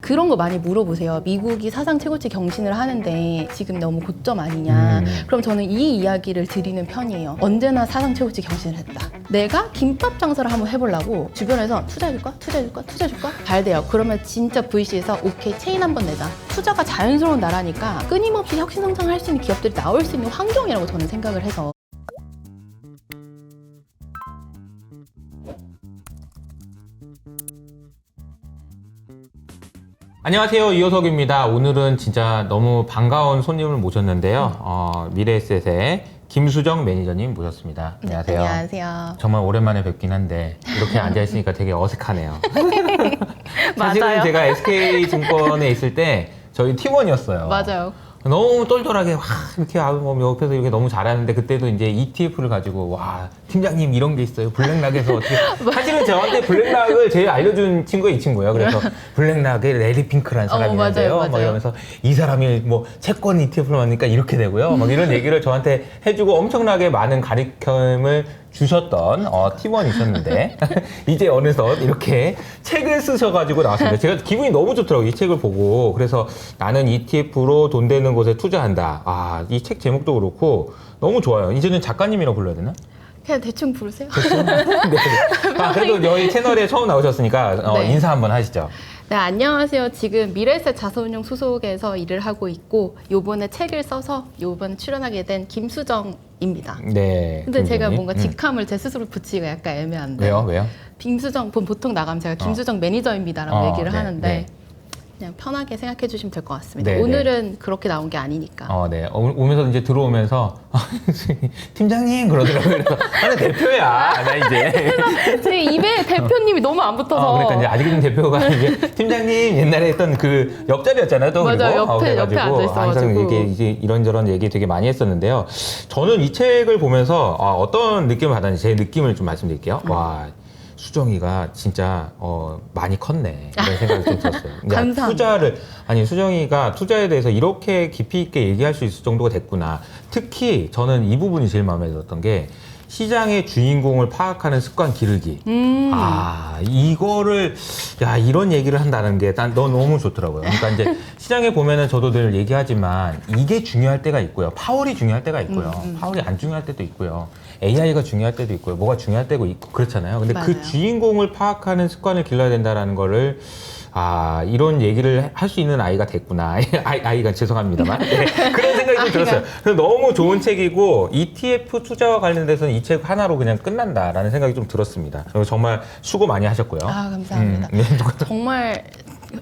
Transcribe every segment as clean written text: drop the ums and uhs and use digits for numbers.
그런 거 많이 물어보세요. 미국이 사상 최고치 경신을 하는데 지금 너무 고점 아니냐. 그럼 저는 이 이야기를 드리는 편이에요. 언제나 사상 최고치 경신을 했다. 내가 김밥 장사를 한번 해보려고 주변에서 투자해줄까? 투자해줄까? 투자해줄까? 잘 돼요. 그러면 진짜 VC에서 오케이 체인 한번 내자. 투자가 자연스러운 나라니까 끊임없이 혁신성장할 수 있는 기업들이 나올 수 있는 환경이라고 저는 생각을 해서. 안녕하세요, 이호석입니다. 오늘은 진짜 너무 반가운 손님을 모셨는데요. 미래에셋의 김수정 매니저님 모셨습니다. 안녕하세요. 네, 안녕하세요. 정말 오랜만에 뵙긴 한데 이렇게 앉아있으니까 되게 어색하네요. 사실은 맞아요. 제가 SK증권에 있을 때 저희 팀원이었어요. 맞아요. 너무 똘똘하게 이렇게 옆에서 이렇게 너무 잘하는데 그때도 이제 ETF를 가지고 와 팀장님 이런 게 있어요 블랙락에서 어떻게 사실은 저한테 블랙락을 제일 알려준 친구가 이 친구예요. 그래서 블랙락의 레리 핑크라는 사람이 있는데요. 맞아요. 막 이러면서 이 사람이 뭐 채권 ETF를 만드니까 이렇게 되고요. 막 이런 얘기를 저한테 해주고 엄청나게 많은 가르침을 주셨던 팀원이 있었는데 이제 어느덧 이렇게 책을 쓰셔가지고 나왔습니다. 제가 기분이 너무 좋더라고요. 이 책을 보고. 그래서 나는 ETF로 돈 되는 곳에 투자한다. 이 책 제목도 그렇고 너무 좋아요. 이제는 작가님이라고 불러야 되나? 그냥 대충 부르세요. 네. 그래도 저희 채널에 처음 나오셨으니까 네. 인사 한번 하시죠. 네, 안녕하세요. 지금 미래에셋 자산운용 소속에서 일을 하고 있고 요번에 책을 써서 요번에 출연하게 된 김수정입니다. 네. 근데 제가 김수정님. 뭔가 직함을 제 스스로 붙이기가 약간 애매한데 왜요? 김수정, 보통 나가면 제가 김수정 매니저입니다라고 얘기를 네, 하는데 네. 그냥 편하게 생각해 주시면 될 것 같습니다. 네, 오늘은 그렇게 나온 게 아니니까. 네. 오면서 이제 들어오면서 팀장님 그러더라고요. 그래서 나는 대표야. 나 이제. 제 입에 대표님이 너무 안 붙어서. 그러니까 이제 아직은 대표가 이제 팀장님 옛날에 했던 그 옆자리였잖아요. 또 맞아요. 그리고 옆에 그래가지고 앉아있어가지고. 항상 이제 이런저런 얘기 되게 많이 했었는데요. 저는 이 책을 보면서 어떤 느낌을 받았는지 제 느낌을 좀 말씀드릴게요. 와. 수정이가 진짜 많이 컸네 이런 생각이 좀 들었어요. 감사합니다. 수정이가 투자에 대해서 이렇게 깊이 있게 얘기할 수 있을 정도가 됐구나. 특히 저는 이 부분이 제일 마음에 들었던 게 시장의 주인공을 파악하는 습관 기르기. 이거를 이런 얘기를 한다는 게 난 너무 좋더라고요. 그러니까 이제 시장에 보면은 저도 늘 얘기하지만 이게 중요할 때가 있고요. 파월이 중요할 때가 있고요. 파월이 안 중요할 때도 있고요. AI가 중요할 때도 있고요. 뭐가 중요할 때도 있고 그렇잖아요. 근데 그 맞아요. 주인공을 파악하는 습관을 길러야 된다라는 거를 이런 얘기를 할 수 있는 아이가 됐구나. 아이가 죄송합니다만. 네, 그런 생각이 좀 들었어요. 그래서 너무 좋은 책이고 ETF 투자와 관련돼서는 이 책 하나로 그냥 끝난다라는 생각이 좀 들었습니다. 그리고 정말 수고 많이 하셨고요. 감사합니다. 네. 정말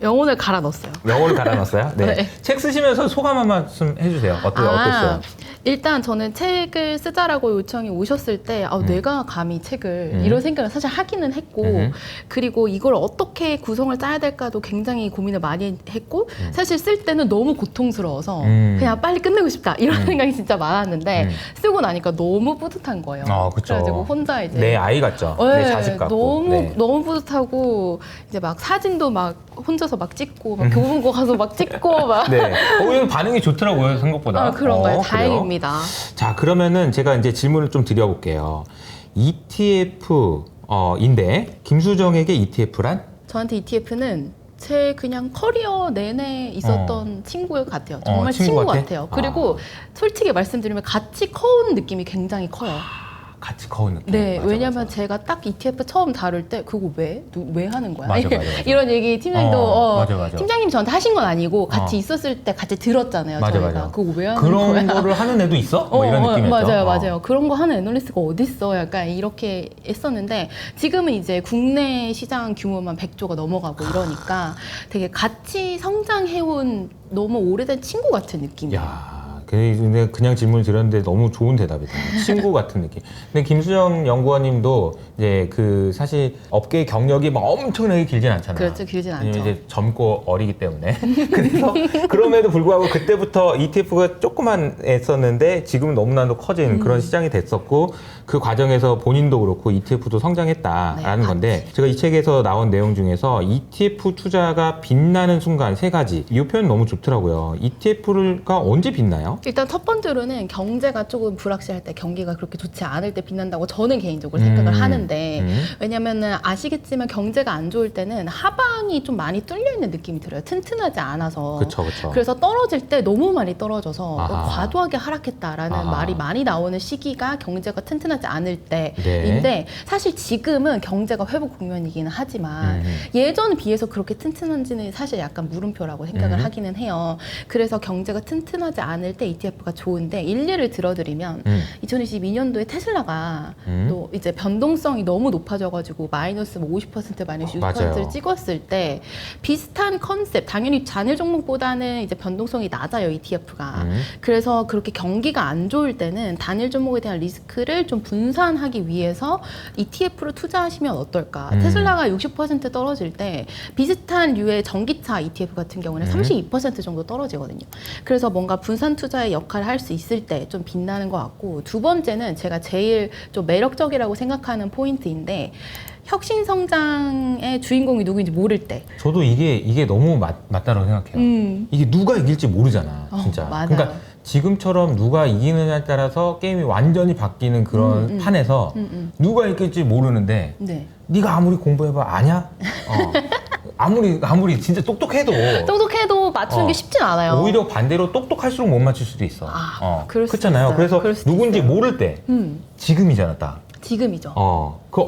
영혼을 갈아 넣었어요. 영혼을 갈아 넣었어요? 네. 네. 책 쓰시면서 소감 한 말씀 해주세요. 어땠어요? 일단 저는 책을 쓰자라고 요청이 오셨을 때 내가 감히 책을 이런 생각을 사실 하기는 했고 그리고 이걸 어떻게 구성을 짜야 될까도 굉장히 고민을 많이 했고 사실 쓸 때는 너무 고통스러워서 그냥 빨리 끝내고 싶다 이런 생각이 진짜 많았는데 쓰고 나니까 너무 뿌듯한 거예요. 그쵸. 그래가지고 혼자 이제 내 아이 같죠? 내 자식 같고. 너무 뿌듯하고 이제 막 사진도 막 혼자서 막 찍고 막 교보문고 가서 막 찍고 막 네. 이거 반응이 좋더라고요, 생각보다. 그런가요? 그래요? 다행입니다. 자, 그러면은 제가 이제 질문을 좀 드려볼게요. ETF인데 김수정에게 ETF란? 저한테 ETF는 제 그냥 커리어 내내 있었던 친구 같아요. 정말 친구 친구 같아? 같아요. 그리고 솔직히 말씀드리면 같이 커온 느낌이 굉장히 커요. 같이 커온 느낌. 네, 맞아, 왜냐면 맞아. 제가 딱 ETF 처음 다룰 때 그거 왜 하는 거야? 맞아. 이런 얘기 팀장님도 맞아. 팀장님 저한테 하신 건 아니고 같이 있었을 때 같이 들었잖아요. 맞아. 저희가 그거 왜 하는 거야? 그런 거를 하는 애도 있어? 뭐 이런 느낌이었죠. 맞아요. 그런 거 하는 애널리스트가 어딨어? 약간 이렇게 했었는데 지금은 이제 국내 시장 규모만 100조가 넘어가고 이러니까 되게 같이 성장해온 너무 오래된 친구 같은 느낌이에요. 야, 근데 그냥 질문을 드렸는데 너무 좋은 대답이다. 친구 같은 느낌. 근데 김수정 연구원님도 이제 그 사실 업계 경력이 막 엄청나게 길진 않잖아요. 그렇죠, 길진 않죠. 이제 젊고 어리기 때문에. 그래서 그럼에도 불구하고 그때부터 ETF가 조그만 했었는데 지금은 너무나도 커진 그런 시장이 됐었고 그 과정에서 본인도 그렇고 ETF도 성장했다라는 건데 제가 이 책에서 나온 내용 중에서 ETF 투자가 빛나는 순간 세 가지. 이 표현 너무 좋더라고요. ETF가 언제 빛나요? 어때요? 일단 첫 번째로는 경제가 조금 불확실할 때, 경기가 그렇게 좋지 않을 때 빛난다고 저는 개인적으로 생각을 하는데, 왜냐면은 아시겠지만 경제가 안 좋을 때는 하방이 좀 많이 뚫려 있는 느낌이 들어요. 튼튼하지 않아서. 그쵸. 그래서 떨어질 때 너무 많이 떨어져서 아하. 과도하게 하락했다라는 아하. 말이 많이 나오는 시기가 경제가 튼튼하지 않을 네. 때인데, 사실 지금은 경제가 회복 국면이기는 하지만 예전에 비해서 그렇게 튼튼한지는 사실 약간 물음표라고 생각을 하기는 해요. 그래서 경제가 튼튼하지 않을 때 ETF가 좋은데, 일례를 들어드리면 2022년도에 테슬라가 또 이제 변동성이 너무 높아져가지고 마이너스 50% 마이너스 60%를 맞아요. 찍었을 때 비슷한 컨셉, 당연히 잔여 종목보다는 이제 변동성이 낮아요, ETF가. 그래서 그렇게 경기가 안 좋을 때는 단일 종목에 대한 리스크를 좀 분산하기 위해서 ETF로 투자하시면 어떨까. 테슬라가 60% 떨어질 때 비슷한 류의 전기차 ETF 같은 경우는 32% 정도 떨어지거든요. 그래서 뭔가 분산 투자의 역할을 할 수 있을 때 좀 빛나는 것 같고, 두 번째는 제가 제일 좀 매력적이라고 생각하는 포인트인데, 혁신 성장의 주인공이 누구인지 모를 때. 저도 이게 너무 맞다고 생각해요. 이게 누가 이길지 모르잖아, 진짜. 맞아요. 그러니까 지금처럼 누가 이기느냐에 따라서 게임이 완전히 바뀌는 그런 판에서 누가 이길지 모르는데 네. 네가 아무리 공부해봐 아냐? 아무리 진짜 똑똑해도 똑똑해도 맞추는 게 쉽진 않아요. 오히려 반대로 똑똑할수록 못 맞출 수도 있어. 그럴 수도 그렇잖아요. 있어요. 그래서 그럴 수도 누군지 있어요. 모를 때 지금이잖아, 딱. 지금이죠.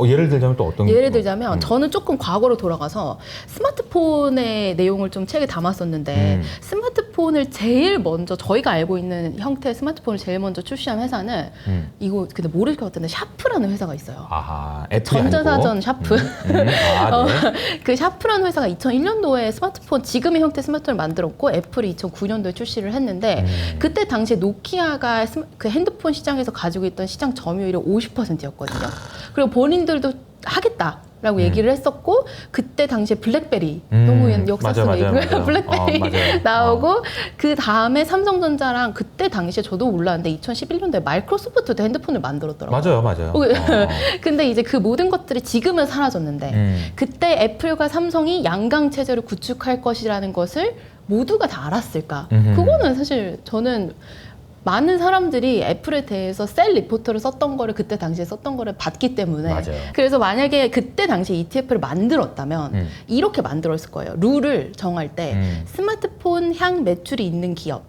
예를 들자면 또 어떤 예를 들자면 저는 조금 과거로 돌아가서 스마트폰의 내용을 좀 책에 담았었는데, 스마트폰을 제일 먼저, 저희가 알고 있는 형태의 스마트폰을 제일 먼저 출시한 회사는 이거 근데 모를 것 같은데 샤프라는 회사가 있어요. 아하, 애플이 전자사전 아니고. 샤프. 네. 그 샤프라는 회사가 2001년도에 스마트폰, 지금의 형태 스마트폰을 만들었고, 애플이 2009년도에 출시를 했는데, 그때 당시에 노키아가 그 핸드폰 시장에서 가지고 있던 시장 점유율이 50%였거든요. 그리고 본인들도 하겠다라고 얘기를 했었고, 그때 당시에 블랙베리, 너무 역사 속 맞아요. 블랙베리 맞아요. 나오고, 그 다음에 삼성전자랑, 그때 당시에 저도 몰랐는데 2011년도에 마이크로소프트도 핸드폰을 만들었더라고요. 맞아요. 근데 이제 그 모든 것들이 지금은 사라졌는데, 그때 애플과 삼성이 양강 체제를 구축할 것이라는 것을 모두가 다 알았을까? 그거는 사실 저는 많은 사람들이 애플에 대해서 셀 리포터를 썼던 거를, 그때 당시에 썼던 거를 봤기 때문에. 맞아요. 그래서 만약에 그때 당시에 ETF를 만들었다면 이렇게 만들었을 거예요. 룰을 정할 때 스마트폰 향 매출이 있는 기업,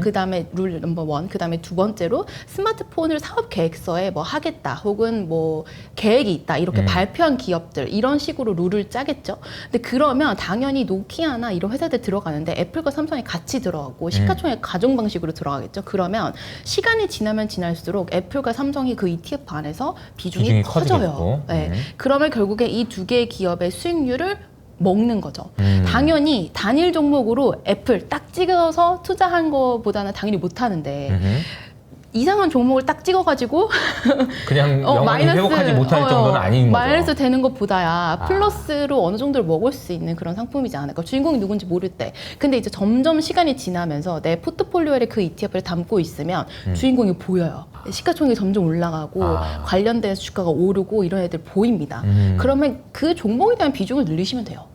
그 다음에 룰 넘버 1, 그 다음에 두 번째로 스마트폰을 사업 계획서에 뭐 하겠다 혹은 뭐 계획이 있다 이렇게 발표한 기업들, 이런 식으로 룰을 짜겠죠. 근데 그러면 당연히 노키아나 이런 회사들 들어가는데 애플과 삼성이 같이 들어가고 시가총액 가중 방식으로 들어가겠죠. 그러면 시간이 지나면 지날수록 애플과 삼성이 그 ETF 안에서 비중이 커져요. 네. 그러면 결국에 이 두 개의 기업의 수익률을 먹는 거죠. 당연히 단일 종목으로 애플 딱 찍어서 투자한 거보다는 당연히 못 하는데, 이상한 종목을 딱 찍어가지고 그냥 영원히 회복하지 못할 정도는 아닌 거죠. 마이너스 되는 것보다야 플러스로 어느 정도를 먹을 수 있는 그런 상품이지 않을까. 주인공이 누군지 모를 때. 근데 이제 점점 시간이 지나면서 내 포트폴리오에 그 ETF를 담고 있으면 주인공이 보여요. 시가총액이 점점 올라가고 관련된 주가가 오르고 이런 애들 보입니다. 그러면 그 종목에 대한 비중을 늘리시면 돼요.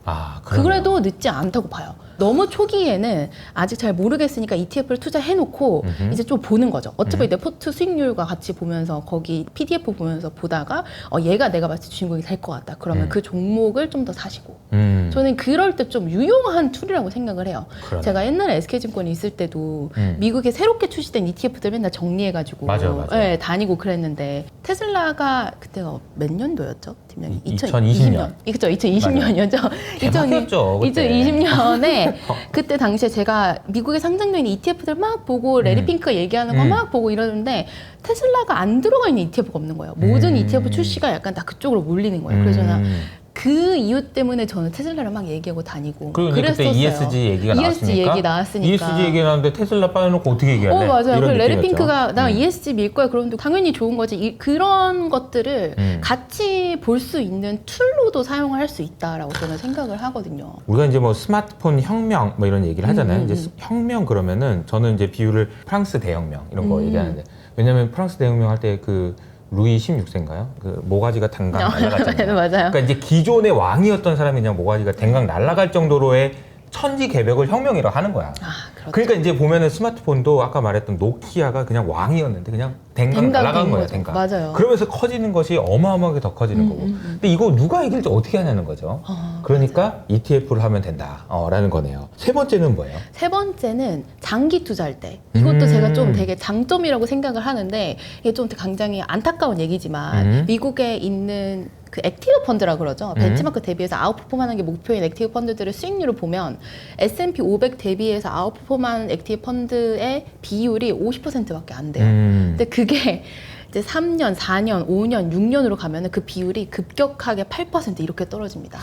그래도 늦지 않다고 봐요. 너무 초기에는 아직 잘 모르겠으니까 ETF를 투자해놓고 이제 좀 보는 거죠. 어차피 내 포트 수익률과 같이 보면서 거기 PDF 보면서 보다가 얘가 내가 봤을 때 주인공이 될 것 같다. 그러면 그 종목을 좀 더 사시고. 저는 그럴 때 좀 유용한 툴이라고 생각을 해요. 그러네. 제가 옛날에 SK증권에 있을 때도 미국에 새롭게 출시된 ETF들 맨날 정리해가지고 맞아요. 네, 다니고 그랬는데, 테슬라가 그때가 몇 년도였죠? 팀장님? 2020년. 그쵸, 2020년이었죠. 대박이었죠, 그때. 2020년에 그때 당시에 제가 미국에 상장된 ETF들 막 보고 레리핑크 얘기하는 거 막 보고 이러는데, 테슬라가 안 들어가 있는 ETF가 없는 거예요. 모든 ETF 출시가 약간 다 그쪽으로 몰리는 거예요. 그래서 저는 그 이유 때문에 저는 테슬라를 막 얘기하고 다니고 그리고 그랬었어요. 그때 ESG 얘기가 ESG 얘기 나왔으니까. ESG 얘기 나왔는데 테슬라 빠져놓고 어떻게 얘기할래? 맞아요. 이런 레리핑크가 나 느낌이었죠. ESG 밀 거야. 그런데 당연히 좋은 거지. 그런 것들을 같이 볼 수 있는 툴로도 사용할 수 있다라고 저는 생각을 하거든요. 우리가 이제 뭐 스마트폰 혁명 뭐 이런 얘기를 하잖아요. 이제 혁명 그러면은 저는 이제 비유를 프랑스 대혁명 이런 거 얘기하는데, 왜냐면 프랑스 대혁명 할 때 그 루이 16세인가요? 그 모가지가 댕강 날아갔잖아요. 맞아요. 그러니까 이제 기존의 왕이었던 사람이 그냥 모가지가 댕강 날아갈 정도로의 천지개벽을 혁명이라고 하는 거야. 그러니까 이제 보면은 스마트폰도 아까 말했던 노키아가 그냥 왕이었는데 그냥 댕강 날아간 거예요. 댕강. 맞아요. 그러면서 커지는 것이 어마어마하게 더 커지는 거고. 근데 이거 누가 이길지 어떻게 하냐는 거죠. 그러니까 ETF를 하면 된다라는 거네요. 세 번째는 뭐예요? 세 번째는 장기 투자할 때. 이것도 제가 좀 되게 장점이라고 생각을 하는데 이게 좀 굉장히 안타까운 얘기지만 미국에 있는 그 액티브 펀드라고 그러죠. 벤치마크 대비해서 아웃퍼폼하는 게 목표인 액티브 펀드들의 수익률을 보면 S&P 500 대비해서 아웃퍼폼하는 액티브 펀드의 비율이 50%밖에 안 돼요. 근데 그게 이제 3년, 4년, 5년, 6년으로 가면은 그 비율이 급격하게 8% 이렇게 떨어집니다.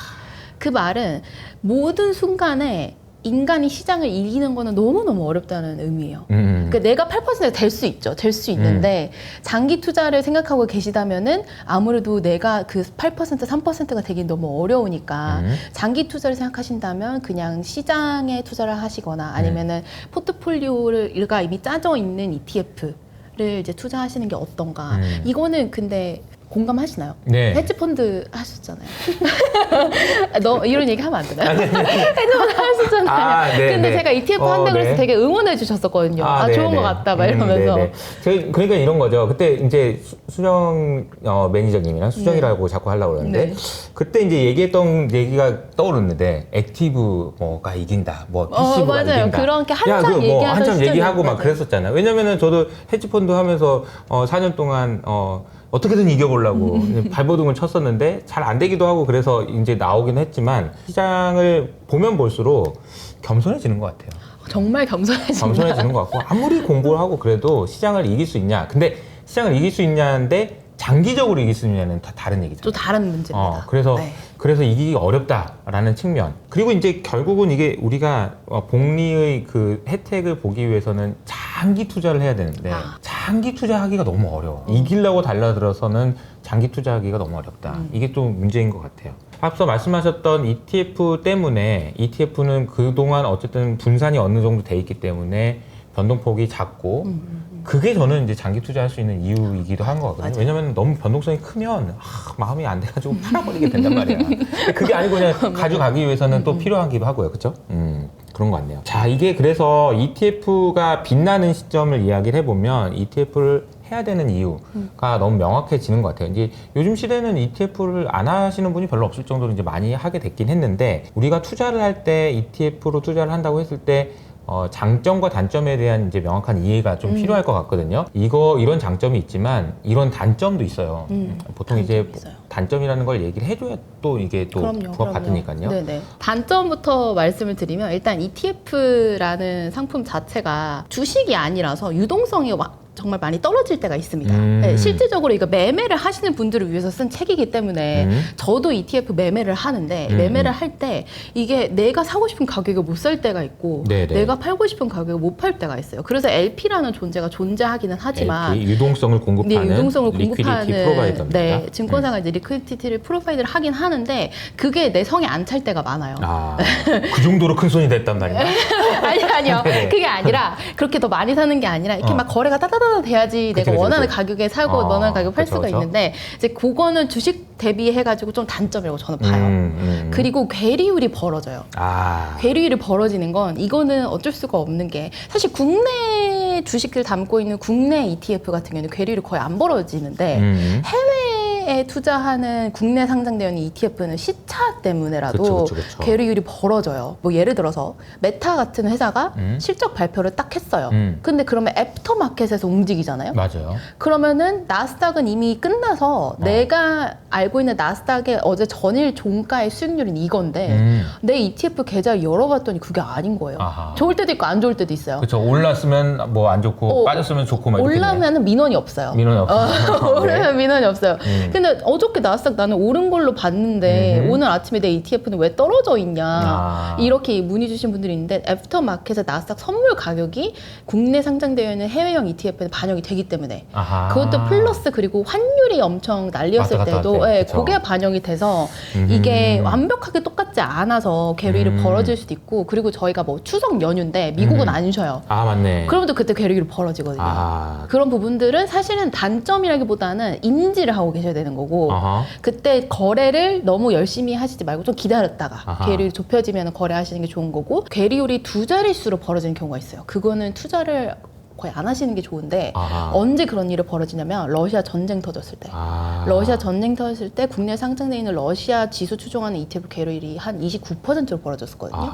그 말은 모든 순간에 인간이 시장을 이기는 거는 너무너무 어렵다는 의미예요. 그러니까 내가 8%가 될 수 있죠. 될 수 있는데 장기 투자를 생각하고 계시다면은 아무래도 내가 그 8%, 3%가 되긴 너무 어려우니까 장기 투자를 생각하신다면 그냥 시장에 투자를 하시거나 아니면은 포트폴리오가 이미 짜져 있는 ETF를 이제 투자하시는 게 어떤가. 이거는 근데 공감하시나요? 네. 헤지펀드 하셨잖아요. 너 이런 얘기 하면 안 되나요? 헤지펀드 하셨잖아요. 네, 근데 네. 제가 ETF 한다고 그래서 네. 되게 응원해 주셨었거든요. 네, 좋은 네. 것 같다 막 이러면서. 그러니까 이런 거죠. 그때 이제 수정 매니저님이랑 수정이라고 자꾸 하려고 그러는데 네. 그때 이제 얘기했던 얘기가 떠오르는데 액티브가 이긴다. 뭐 패시브가 맞아요. 이긴다. 그렇게 한참 뭐 얘기하던 한참 얘기하고 막 시절이었는데. 그랬었잖아요. 왜냐면은 저도 헤지펀드 하면서 4년 동안 어떻게든 이겨보려고 발버둥을 쳤었는데 잘 안 되기도 하고 그래서 이제 나오긴 했지만 시장을 보면 볼수록 겸손해지는 것 같아요. 정말 겸손해진다. 겸손해지는 것 같고 아무리 공부를 하고 그래도 시장을 이길 수 있냐. 근데 시장을 이길 수 있냐인데 장기적으로 이길 수 있냐는 다 다른 얘기잖아요. 또 다른 문제입니다. 그래서 이기기 어렵다라는 측면. 그리고 이제 결국은 이게 우리가 복리의 그 혜택을 보기 위해서는 장기 투자를 해야 되는데 장기 투자하기가 너무 어려워. 이기려고 달라들어서는 장기 투자하기가 너무 어렵다. 이게 좀 문제인 것 같아요. 앞서 말씀하셨던 ETF 때문에 ETF는 그동안 어쨌든 분산이 어느 정도 돼 있기 때문에 변동폭이 작고 그게 저는 이제 장기 투자할 수 있는 이유이기도 한 것 같거든요. 왜냐면 너무 변동성이 크면 마음이 안 돼가지고 팔아버리게 된단 말이야. 그게 아니고 그냥 가져가기 위해서는 또 필요하기도 하고요. 그렇죠? 그런 것 같네요. 자, 이게 그래서 ETF가 빛나는 시점을 이야기를 해보면 ETF를 해야 되는 이유가 너무 명확해지는 것 같아요. 이제 요즘 시대는 ETF를 안 하시는 분이 별로 없을 정도로 이제 많이 하게 됐긴 했는데 우리가 투자를 할 때 ETF로 투자를 한다고 했을 때 장점과 단점에 대한 이제 명확한 이해가 좀 필요할 것 같거든요. 이런 장점이 있지만 이런 단점도 있어요. 보통 이제 있어요. 단점이라는 걸 얘기를 해줘야 또 이게 또 부합받으니까요. 네네. 단점부터 말씀을 드리면 일단 ETF라는 상품 자체가 주식이 아니라서 유동성이 정말 많이 떨어질 때가 있습니다. 네, 실질적으로 이거 매매를 하시는 분들을 위해서 쓴 책이기 때문에 저도 ETF 매매를 하는데 매매를 할 때 이게 내가 사고 싶은 가격에 못 살 때가 있고 네네. 내가 팔고 싶은 가격에 못 팔 때가 있어요. 그래서 LP라는 존재가 존재하기는 하지만 LP, 유동성을 공급하는 유동성을 리퀴디티 공급하는 프로바이더입니다. 네, 증권사가 이제 리퀴디티를 프로바이드를 하긴 하는데 그게 내 성에 안 찰 때가 많아요. 그 정도로 큰 손이 됐단 말이에요. 아니요. 네네. 그게 아니라 그렇게 더 많이 사는 게 아니라 이렇게 막 거래가 따다다다 돼야지 그치, 내가 원하는 그치. 가격에 사고 원하는 가격에 팔 수가 있는데 이제 그거는 주식 대비해가지고 좀 단점이라고 저는 봐요. 그리고 괴리율이 벌어져요. 괴리율이 벌어지는 건 이거는 어쩔 수가 없는 게 사실 국내 주식을 담고 있는 국내 ETF 같은 경우는 괴리율이 거의 안 벌어지는데 해외에 투자하는 국내 상장되어 있는 ETF는 시차 때문에라도 그쵸. 괴리율이 벌어져요. 뭐 예를 들어서 메타 같은 회사가 실적 발표를 딱 했어요. 근데 그러면 애프터마켓에서 움직이잖아요. 맞아요. 그러면은 나스닥은 이미 끝나서 내가 알고 있는 나스닥의 어제 전일 종가의 수익률은 이건데 내 ETF 계좌를 열어봤더니 그게 아닌 거예요. 좋을 때도 있고 안 좋을 때도 있어요. 그렇죠. 올랐으면 뭐 안 좋고 빠졌으면 좋고 막 이렇게 올라면은 민원이 없어요. 민원이 없어요. 오르면 민원이 없어요. 근데 어저께 나스닥 나는 오른 걸로 봤는데 오늘 아침에 내 ETF는 왜 떨어져 있냐 이렇게 문의 주신 분들이 있는데 애프터마켓에 나스닥 선물 가격이 국내 상장되어 있는 해외형 ETF에 반영이 되기 때문에 그것도 플러스 그리고 환율이 엄청 난리였을 때도 그게 반영이 돼서 이게 완벽하게 똑같지 않아서 괴리율이 벌어질 수도 있고 그리고 저희가 뭐 추석 연휴인데 미국은 안 쉬어요. 맞네. 그러면 또 그때 괴리율이 벌어지거든요. 그런 부분들은 사실은 단점이라기보다는 인지를 하고 계셔야 되는 되는 거고 아하. 그때 거래를 너무 열심히 하시지 말고 좀 기다렸다가 아하. 괴리율이 좁혀지면 거래하시는 게 좋은 거고 괴리율이 2자릿수로 벌어지는 경우가 있어요. 그거는 투자를 거의 안 하시는 게 좋은데 아하. 언제 그런 일이 벌어지냐면 러시아 전쟁 터졌을 때 러시아 전쟁 터졌을 때 국내에 상장돼 있는 러시아 지수 추종하는 ETF 괴리율이 한 29%로 벌어졌었거든요.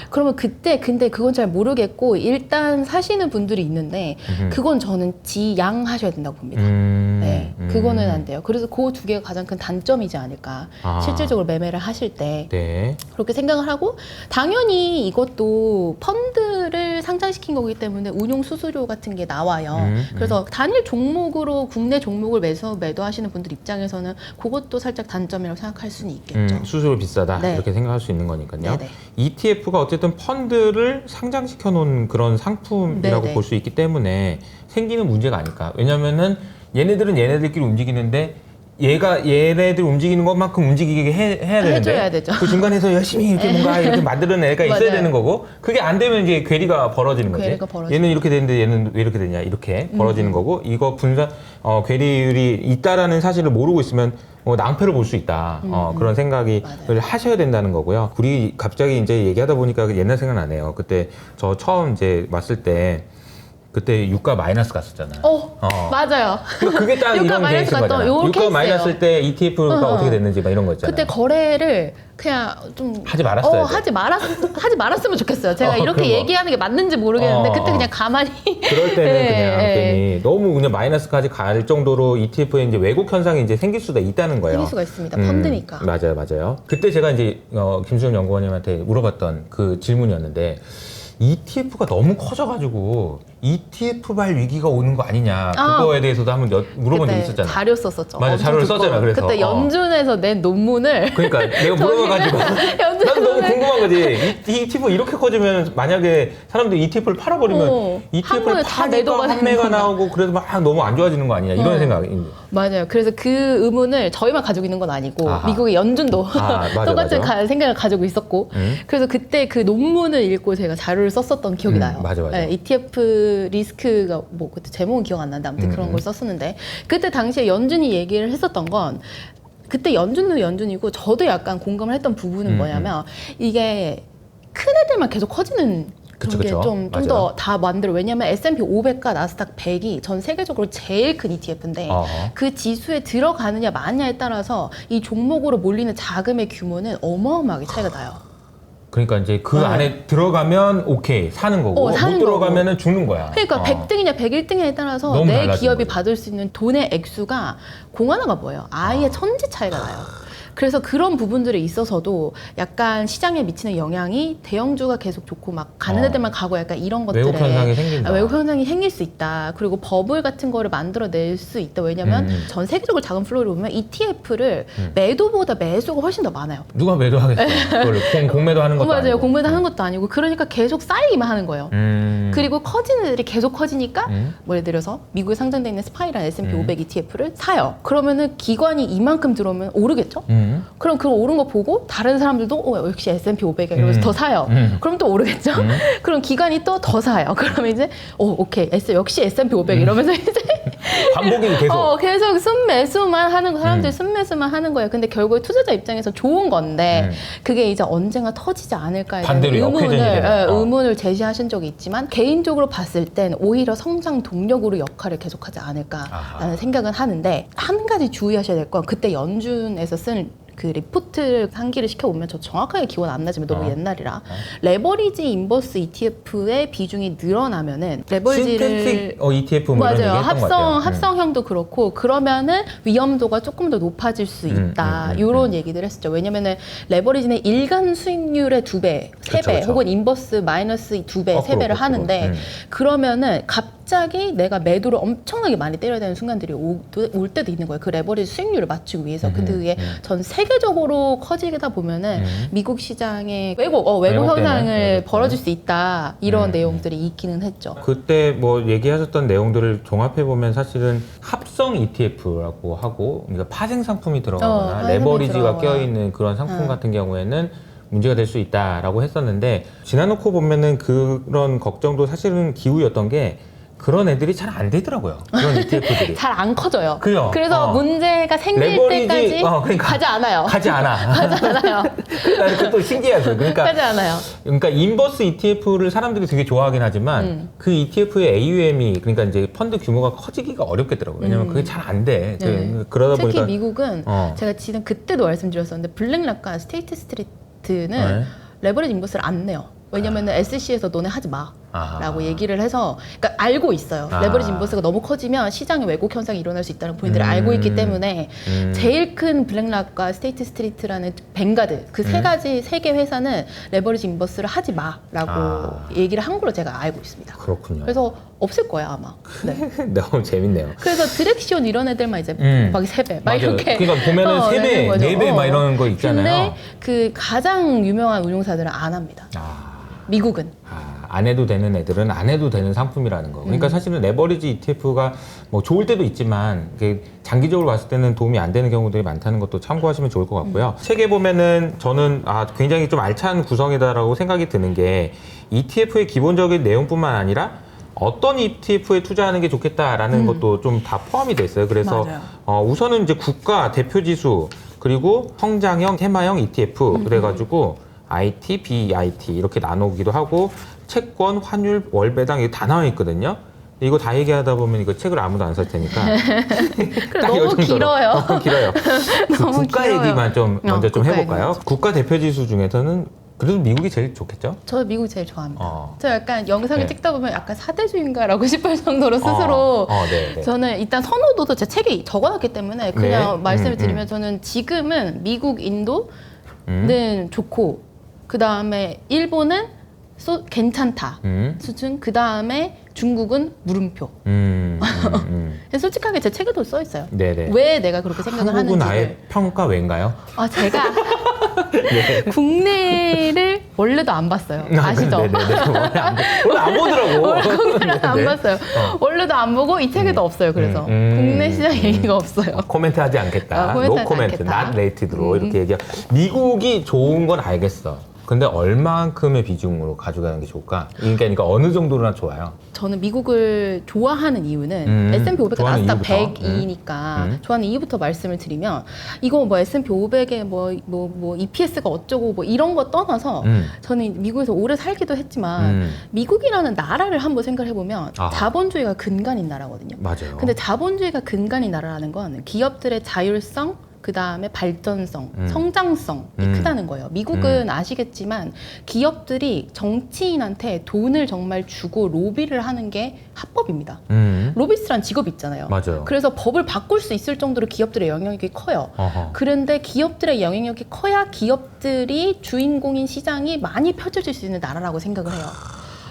그러면 그때 근데 그건 잘 모르겠고 일단 사시는 분들이 있는데 그건 저는 지양하셔야 된다고 봅니다. 네, 그거는 안 돼요. 그래서 그 두 개가 가장 큰 단점이지 않을까. 실질적으로 매매를 하실 때 네. 그렇게 생각을 하고 당연히 이것도 펀드를 상장시킨 거기 때문에 운용 수수료 같은 게 나와요. 그래서 단일 종목으로 국내 종목을 매도하시는 분들 입장에서는 그것도 살짝 단점이라고 생각할 수는 있겠죠. 수수료 비싸다 네. 이렇게 생각할 수 있는 거니까요. 네네. ETF가 어쨌든 펀드를 상장시켜 놓은 그런 상품이라고 네네. 볼 수 있기 때문에 생기는 문제가 아닐까. 왜냐면은 얘네들은 얘네들끼리 움직이는데 얘네들 움직이는 것만큼 움직이게 해야 되는데 해줘야 되죠. 그 중간에서 열심히 이렇게 뭔가 이렇게 만드는 애가 있어야 맞아요. 되는 거고 그게 안 되면 이제 괴리가 벌어지는 거지. 괴리가 벌어지죠. 얘는 이렇게 되는데 얘는 왜 이렇게 되냐 이렇게 벌어지는 거고 이거 괴리율이 있다라는 사실을 모르고 있으면 낭패를 볼 수 있다. 그런 생각을 하셔야 된다는 거고요. 우리 갑자기 이제 얘기하다 보니까 옛날 생각나네요. 그때 저 처음 이제 왔을 때 그때 유가 마이너스 갔었잖아요. 맞아요. 그러니까 그게 딱 유가 이런 마이너스 케이스인 갔던 거잖아. 요 유가 케이스예요. 마이너스일 때 ETF가 어떻게 됐는지 막 이런 거 있잖아요. 그때 거래를 그냥 좀 하지 말았어야 돼. 하지 말았으면 좋겠어요. 제가 그런 이렇게 거. 얘기하는 게 맞는지 모르겠는데 그때 그냥 가만히 그럴 때는 네, 그냥 네. 괜히 너무 그냥 마이너스까지 갈 정도로 ETF에 이제 왜곡 현상이 이제 생길 수도 있다는 거예요. 생길 수가 있습니다. 펀드니까. 맞아요. 그때 제가 이제 김수정 연구원님한테 물어봤던 그 질문이었는데 ETF가 너무 커져가지고 ETF발 위기가 오는 거 아니냐 그거에 대해서도 한번 물어본 적이 그때 있었잖아요. 자료 썼었죠. 맞아, 엄청 자료를 두꺼운. 썼잖아, 그래서. 그때 연준에서 낸 논문을 그러니까 내가 물어봐가지고 난 너무 궁금한 거지. ETF 이렇게 커지면 만약에 사람들이 ETF를 팔아버리면 한 ETF를 번에 다 매도가 파니까 판매가 되는구나. 나오고 그래도 막 너무 안 좋아지는 거 아니냐 이런 생각이. 맞아요. 그래서 그 의문을 저희만 가지고 있는 건 아니고 아하. 미국의 연준도 맞아, 똑같은 맞아. 생각을 가지고 있었고 그래서 그때 그 논문을 읽고 제가 자료를 썼었던 기억이 나요. 맞아. 네, ETF 리스크가 뭐 그때 제목은 기억 안 나는데 아무튼 그런 걸 썼었는데 그때 당시에 연준이 얘기를 했었던 건 그때 연준도 연준이고 저도 약간 공감을 했던 부분은 뭐냐면 이게 큰 애들만 계속 커지는 그런 게 그쵸. 좀 맞아요. 더 다 만들어. 왜냐면 S&P 500과 나스닥 100이 전 세계적으로 제일 큰 ETF인데 그 지수에 들어가느냐 마느냐에 따라서 이 종목으로 몰리는 자금의 규모는 어마어마하게 차이가 나요. 그러니까 이제 그 안에 들어가면 오케이 사는 거고 사는 못 들어가면은 죽는 거야. 그러니까 100등이냐 101등이냐에 따라서 너무 내 달라지는 기업이 거죠. 받을 수 있는 돈의 액수가 공 하나가 뭐예요? 아예 천지 차이가 나요. 그래서 그런 부분들에 있어서도 약간 시장에 미치는 영향이 대형주가 계속 좋고 막 가는 애들만 가고 약간 이런 것들에 왜곡 현상이 생긴다. 왜곡 현상이 생길 수 있다. 그리고 버블 같은 거를 만들어낼 수 있다. 왜냐면 전 세계적으로 작은 플로우를 보면 ETF를 매도보다 매수가 훨씬 더 많아요. 누가 매도하겠어? 그걸 공매도 하는 것도 맞아요. 아니고. 공매도 하는 것도 아니고 그러니까 계속 쌓이기만 하는 거예요. 그리고 커지는 애들이 계속 커지니까 뭐 예를 들어서 미국에 상장돼 있는 스파이란 S&P 500 ETF를 사요. 그러면은 기관이 이만큼 들어오면 오르겠죠? 그럼 그거 오른 거 보고 다른 사람들도 역시 S&P 500이야 이러면서 더 사요. 그럼 또 오르겠죠? 그럼 기관이 또 더 사요. 그러면 이제 오케이 역시 S&P 500 이러면서 이제 반복이 계속. 계속 순매수만 하는 거 사람들이 순매수만 하는 거예요. 근데 결국에 투자자 입장에서 좋은 건데 그게 이제 언젠가 터지지 않을까에 대한 반대로 역회전이 되는. 의문을 제시하신 적이 있지만 개인적으로 봤을 땐 오히려 성장 동력으로 역할을 계속하지 않을까라는 생각은 하는데 한 가지 주의하셔야 될 건 그때 연준에서 쓴 그 리포트를 상기를 시켜보면 저 정확하게 기원 안 나지만 너무 옛날이라 레버리지 인버스 ETF의 비중이 늘어나면은 레버리지를 신텐틱 ETF 뭐 이런 얘기 맞아요. 했던 것 같아요. 합성형도 그렇고 그러면은 위험도가 조금 더 높아질 수 있다. 이런 얘기들 했었죠. 왜냐면은 레버리지는 일간 수익률의 2배, 3배 그쵸. 혹은 인버스 마이너스 2배, 3배를 하는데 그러면은 갑자기 내가 매도를 엄청나게 많이 때려야 되는 순간들이 올 때도 있는 거예요. 그 레버리지 수익률을 맞추기 위해서. 근데 그게 전 세계적으로 커지다 보면은 미국 시장의 왜곡 현상을 벌어질 수 있다. 이런 내용들이 있기는 했죠. 그때 뭐 얘기하셨던 내용들을 종합해 보면 사실은 합성 ETF라고 하고 그러니까 파생 상품이 들어가거나 파생이 레버리지가 들어가거나. 껴있는 그런 상품 같은 경우에는 문제가 될 수 있다라고 했었는데 지나놓고 보면은 그런 걱정도 사실은 기우였던 게 그런 애들이 잘 안 되더라고요. 그런 ETF들이. 잘 안 커져요. 그죠? 그래서 문제가 생길 레버리지, 때까지 그러니까 가지 않아요. 가지 않아. 가지 않아요. 그것도 신기하죠. 가지 않아요. 그러니까 인버스 ETF를 사람들이 되게 좋아하긴 하지만 그 ETF의 AUM이 그러니까 이제 펀드 규모가 커지기가 어렵겠더라고요. 왜냐면 그게 잘 안 돼. 네. 그러다 특히 보니까 미국은 제가 지금 그때도 말씀드렸었는데 블랙락과 스테이트 스트리트는 네. 레버리지 인버스를 안 내요. 왜냐면은 SEC에서 너네 하지 마. 아하. 라고 얘기를 해서 그러니까 알고 있어요. 아. 레버리지 인버스가 너무 커지면 시장에 왜곡 현상이 일어날 수 있다는 본인들이 알고 있기 때문에 제일 큰 블랙락과 스테이트 스트리트라는 벤가드 그 세 가지 세 개 회사는 레버리지 인버스를 하지 마라고 얘기를 한 걸로 제가 알고 있습니다. 그렇군요. 그래서 없을 거예요 아마. 네. 너무 재밌네요. 그래서 드렉시온 이런 애들만 이제 막 3배 막 맞아요. 이렇게 그러니까 보면은 3배, 내는 거죠. 4배 막 이런 거 있잖아요. 근데 그 가장 유명한 운용사들은 안 합니다. 미국은. 안 해도 되는 애들은 안 해도 되는 상품이라는 거. 그러니까 사실은 레버리지 ETF가 뭐 좋을 때도 있지만 이게 장기적으로 봤을 때는 도움이 안 되는 경우들이 많다는 것도 참고하시면 좋을 것 같고요. 책에 보면은 저는 굉장히 좀 알찬 구성이다라고 생각이 드는 게 ETF의 기본적인 내용뿐만 아니라 어떤 ETF에 투자하는 게 좋겠다라는 것도 좀 다 포함이 돼 있어요. 그래서 우선은 이제 국가 대표 지수 그리고 성장형, 테마형 ETF 그래가지고 IT, BIT 이렇게 나누기도 하고 채권, 환율, 월배당 이게 다 나와 있거든요. 근데 이거 다 얘기하다 보면 이거 책을 아무도 안 살 테니까 딱 너무 이 정도로. 길어요. 너무 길어요. 너무 국가 길어요. 얘기만 좀 먼저 좀 국가 해볼까요? 얘기. 국가 대표 지수 중에서는 그래도 미국이 제일 좋겠죠? 저 미국 제일 좋아합니다. 어. 저 약간 영상을 네. 찍다 보면 약간 사대주의인가라고 싶을 정도로 스스로 네. 저는 일단 선호도도 제 책에 적어놨기 때문에 그냥 네. 말씀을 드리면 저는 지금은 미국, 인도는 좋고 그 다음에 일본은 괜찮다 수준 그 다음에 중국은 물음표. 솔직하게 제 책에도 써 있어요. 네네. 왜 내가 그렇게 생각을 한국은 하는지를. 아예 평가 외인가요? 제가 국내를 원래도 안 봤어요. 아시죠? 원래 안 보더라고. 국내를 안 네. 봤어요. 원래도 안 보고 이 책에도 없어요. 그래서 국내 시장 얘기가 없어요. 코멘트 하지 않겠다. 코멘트 no 하지 comment, 않겠다. not rated로 이렇게 얘기하. 미국이 좋은 건 알겠어. 근데 얼만큼의 비중으로 가져가는 게 좋을까? 그러니까 어느 정도나 좋아요? 저는 미국을 좋아하는 이유는 S&P 500가 나스닥 100이니까 좋아하는 이유부터 말씀을 드리면 이거 뭐 S&P 500에 뭐 EPS가 어쩌고 뭐 이런 거 떠나서 저는 미국에서 오래 살기도 했지만 미국이라는 나라를 한번 생각해 보면 자본주의가 근간인 나라거든요. 맞아요. 근데 자본주의가 근간인 나라라는 건 기업들의 자율성 그 다음에 발전성, 성장성이 크다는 거예요. 미국은 아시겠지만 기업들이 정치인한테 돈을 정말 주고 로비를 하는 게 합법입니다. 로비스트란 직업이 있잖아요. 맞아요. 그래서 법을 바꿀 수 있을 정도로 기업들의 영향력이 커요. 어허. 그런데 기업들의 영향력이 커야 기업들이 주인공인 시장이 많이 펼쳐질 수 있는 나라라고 생각을 해요.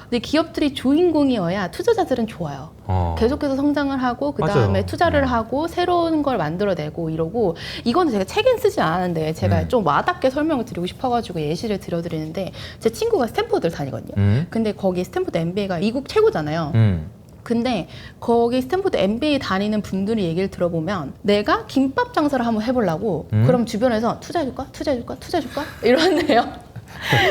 근데 기업들이 주인공이어야 투자자들은 좋아요. 계속해서 성장을 하고 그 다음에 맞아요. 투자를 하고 새로운 걸 만들어내고 이러고 이거는 제가 책엔 쓰지 않았는데 제가 좀 와닿게 설명을 드리고 싶어가지고 예시를 들어드리는데 제 친구가 스탠포드를 다니거든요. 근데 거기 스탠포드 MBA가 미국 최고잖아요. 근데 거기 스탠포드 MBA 다니는 분들의 얘기를 들어보면 내가 김밥 장사를 한번 해보려고 그럼 주변에서 투자해줄까? 투자해줄까? 투자해줄까? 이러는데요.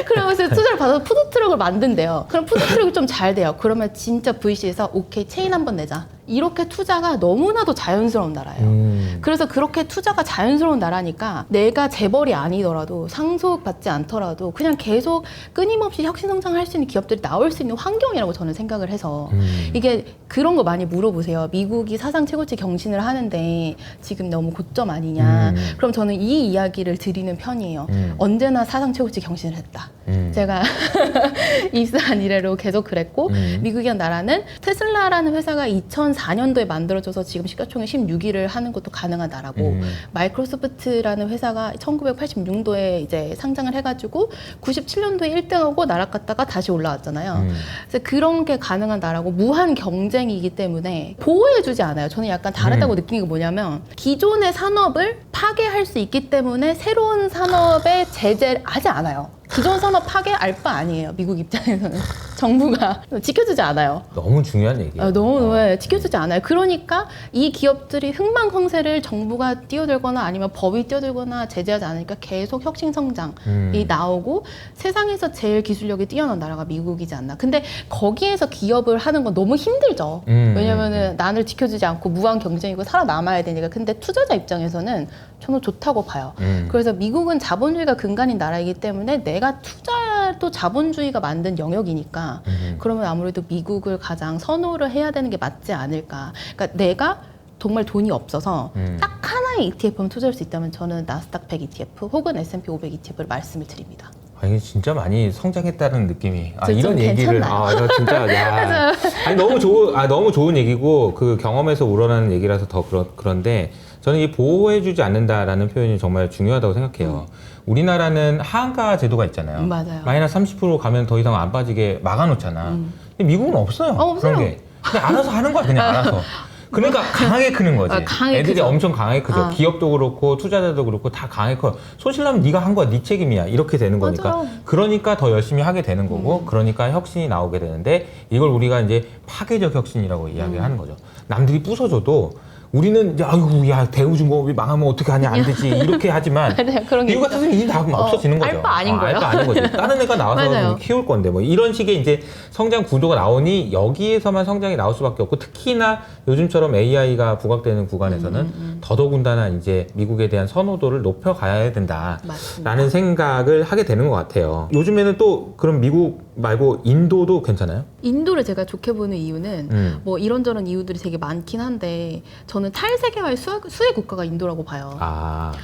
그러면서 투자를 받아서 푸드트럭을 만든대요. 그럼 푸드트럭이 좀 잘 돼요. 그러면 진짜 VC에서 오케이 체인 한번 내자. 이렇게 투자가 너무나도 자연스러운 나라예요. 그래서 그렇게 투자가 자연스러운 나라니까 내가 재벌이 아니더라도 상속받지 않더라도 그냥 계속 끊임없이 혁신성장할 수 있는 기업들이 나올 수 있는 환경이라고 저는 생각을 해서 이게 그런 거 많이 물어보세요. 미국이 사상 최고치 경신을 하는데 지금 너무 고점 아니냐. 그럼 저는 이 이야기를 드리는 편이에요. 언제나 사상 최고치 경신을 했다. 제가 입사한 이래로 계속 그랬고 미국이란 나라는 테슬라라는 회사가 2004년도에 만들어져서 지금 시가총액 16위를 하는 것도 가능한 나라고 마이크로소프트라는 회사가 1986년도에 이제 상장을 해가지고 97년도에 1등하고 나락갔다가 다시 올라왔잖아요. 그래서 그런 게 가능한 나라고 무한 경쟁이기 때문에 보호해주지 않아요. 저는 약간 다르다고 느끼는 게 뭐냐면 기존의 산업을 파괴할 수 있기 때문에 새로운 산업에 제재를 하지 않아요. 기존 산업 파괴 알 바 아니에요. 미국 입장에서는 정부가 지켜주지 않아요. 너무 중요한 얘기예요. 너무 지켜주지 않아요. 그러니까 이 기업들이 흥망성쇠를 정부가 뛰어들거나 아니면 법이 뛰어들거나 제재하지 않으니까 계속 혁신 성장이 나오고 세상에서 제일 기술력이 뛰어난 나라가 미국이지 않나. 근데 거기에서 기업을 하는 건 너무 힘들죠. 왜냐면은 나를 지켜주지 않고 무한 경쟁이고 살아남아야 되니까. 근데 투자자 입장에서는 저는 좋다고 봐요. 그래서 미국은 자본주의가 근간인 나라이기 때문에 내가 투자도 자본주의가 만든 영역이니까 그러면 아무래도 미국을 가장 선호를 해야 되는 게 맞지 않을까. 그러니까 내가 정말 돈이 없어서 딱 하나의 ETF만 투자할 수 있다면 저는 나스닥 100 ETF 혹은 S&P 500 ETF를 말씀을 드립니다. 아니 진짜 많이 성장했다는 느낌이. 좀 이런 얘기를 저 진짜 야. 아니 너무 좋은 얘기고 그 경험에서 우러나는 얘기라서 더 그런데 저는 이 보호해주지 않는다라는 표현이 정말 중요하다고 생각해요. 우리나라는 하한가 제도가 있잖아요. 맞아요. 마이너스 30% 가면 더 이상 안 빠지게 막아놓잖아. 근데 미국은 없어요. 없어요. 그런 게. 그냥 알아서 하는 거야, 그냥 알아서. 그러니까 강하게 크는 거지. 강하게 애들이 크죠. 엄청 강하게 크죠. 기업도 그렇고 투자자도 그렇고 다 강하게 커요. 손실나면 네가 한 거야, 네 책임이야. 이렇게 되는 거니까. 맞아요. 그러니까 더 열심히 하게 되는 거고, 그러니까 혁신이 나오게 되는데 이걸 우리가 이제 파괴적 혁신이라고 이야기를 하는 거죠. 남들이 부서져도 우리는 아이고 야 대우중공업이 망하면 어떻게 하냐 안 되지 이렇게 하지만 맞아요. 그런 게 미국 같은 경우는 다 없어지는 거죠. 알바 아닌 거예요. 알바 아닌 거지. 다른 애가 나와서 맞아요. 키울 건데 뭐 이런 식의 이제 성장 구도가 나오니 여기에서만 성장이 나올 수밖에 없고 특히나 요즘처럼 AI가 부각되는 구간에서는 더더군다나 이제 미국에 대한 선호도를 높여가야 된다라는 맞습니다. 생각을 하게 되는 것 같아요. 요즘에는 또 그럼 미국 말고 인도도 괜찮아요? 인도를 제가 좋게 보는 이유는 뭐 이런저런 이유들이 되게 많긴 한데 저는 탈세계화의 수혜 국가가 인도라고 봐요.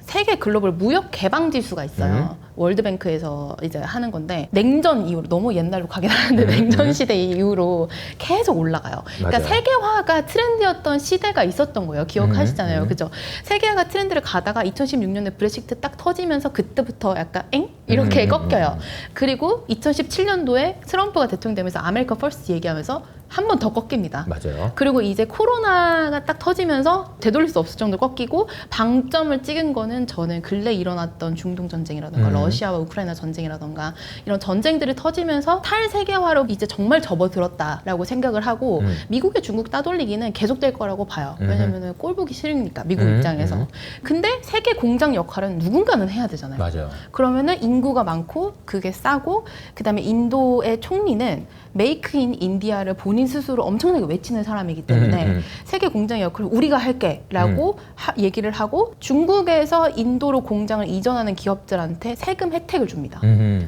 세계 글로벌 무역 개방 지수가 있어요. 월드뱅크에서 이제 하는 건데 냉전 이후로 너무 옛날로 가긴 하는데 냉전 시대 이후로 계속 올라가요. 그러니까 맞아요. 세계화가 트렌드였던 시대가 있었던 거예요. 기억하시잖아요. 그죠? 세계화가 트렌드를 가다가 2016년에 브렉시트 딱 터지면서 그때부터 약간 이렇게 꺾여요. 그리고 2017년도에 트럼프가 대통령 되면서 아메리카 퍼스트 얘기하면서 한 번 더 꺾입니다. 맞아요. 그리고 이제 코로나가 딱 터지면서 되돌릴 수 없을 정도로 꺾이고 방점을 찍은 거는 저는 근래 일어났던 중동 전쟁이라던가 러시아와 우크라이나 전쟁이라던가 이런 전쟁들이 터지면서 탈세계화로 이제 정말 접어들었다라고 생각을 하고 미국의 중국 따돌리기는 계속될 거라고 봐요. 왜냐면은 꼴 보기 싫으니까 미국 입장에서. 근데 세계 공장 역할은 누군가는 해야 되잖아요. 맞아요. 그러면은 인구가 많고 그게 싸고 그다음에 인도의 총리는 메이크 인 인디아를 본인 스스로 엄청나게 외치는 사람이기 때문에 세계 공장의 역할을 우리가 할게 라고 얘기를 하고 중국에서 인도로 공장을 이전하는 기업들한테 세금 혜택을 줍니다.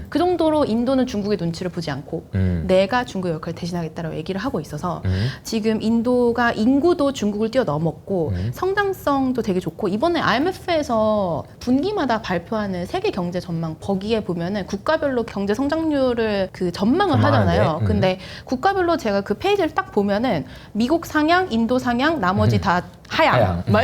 그 정도로 인도는 중국의 눈치를 보지 않고 내가 중국의 역할을 대신하겠다라고 얘기를 하고 있어서 지금 인도가 인구도 중국을 뛰어넘었고 성장성도 되게 좋고 이번에 IMF에서 분기마다 발표하는 세계 경제 전망 거기에 보면은 국가별로 경제 성장률을 그 전망을 하잖아요. 근데 국가별로 제가 그 페이지를 딱 보면은 미국 상향, 인도 상향, 나머지 다 하향. 막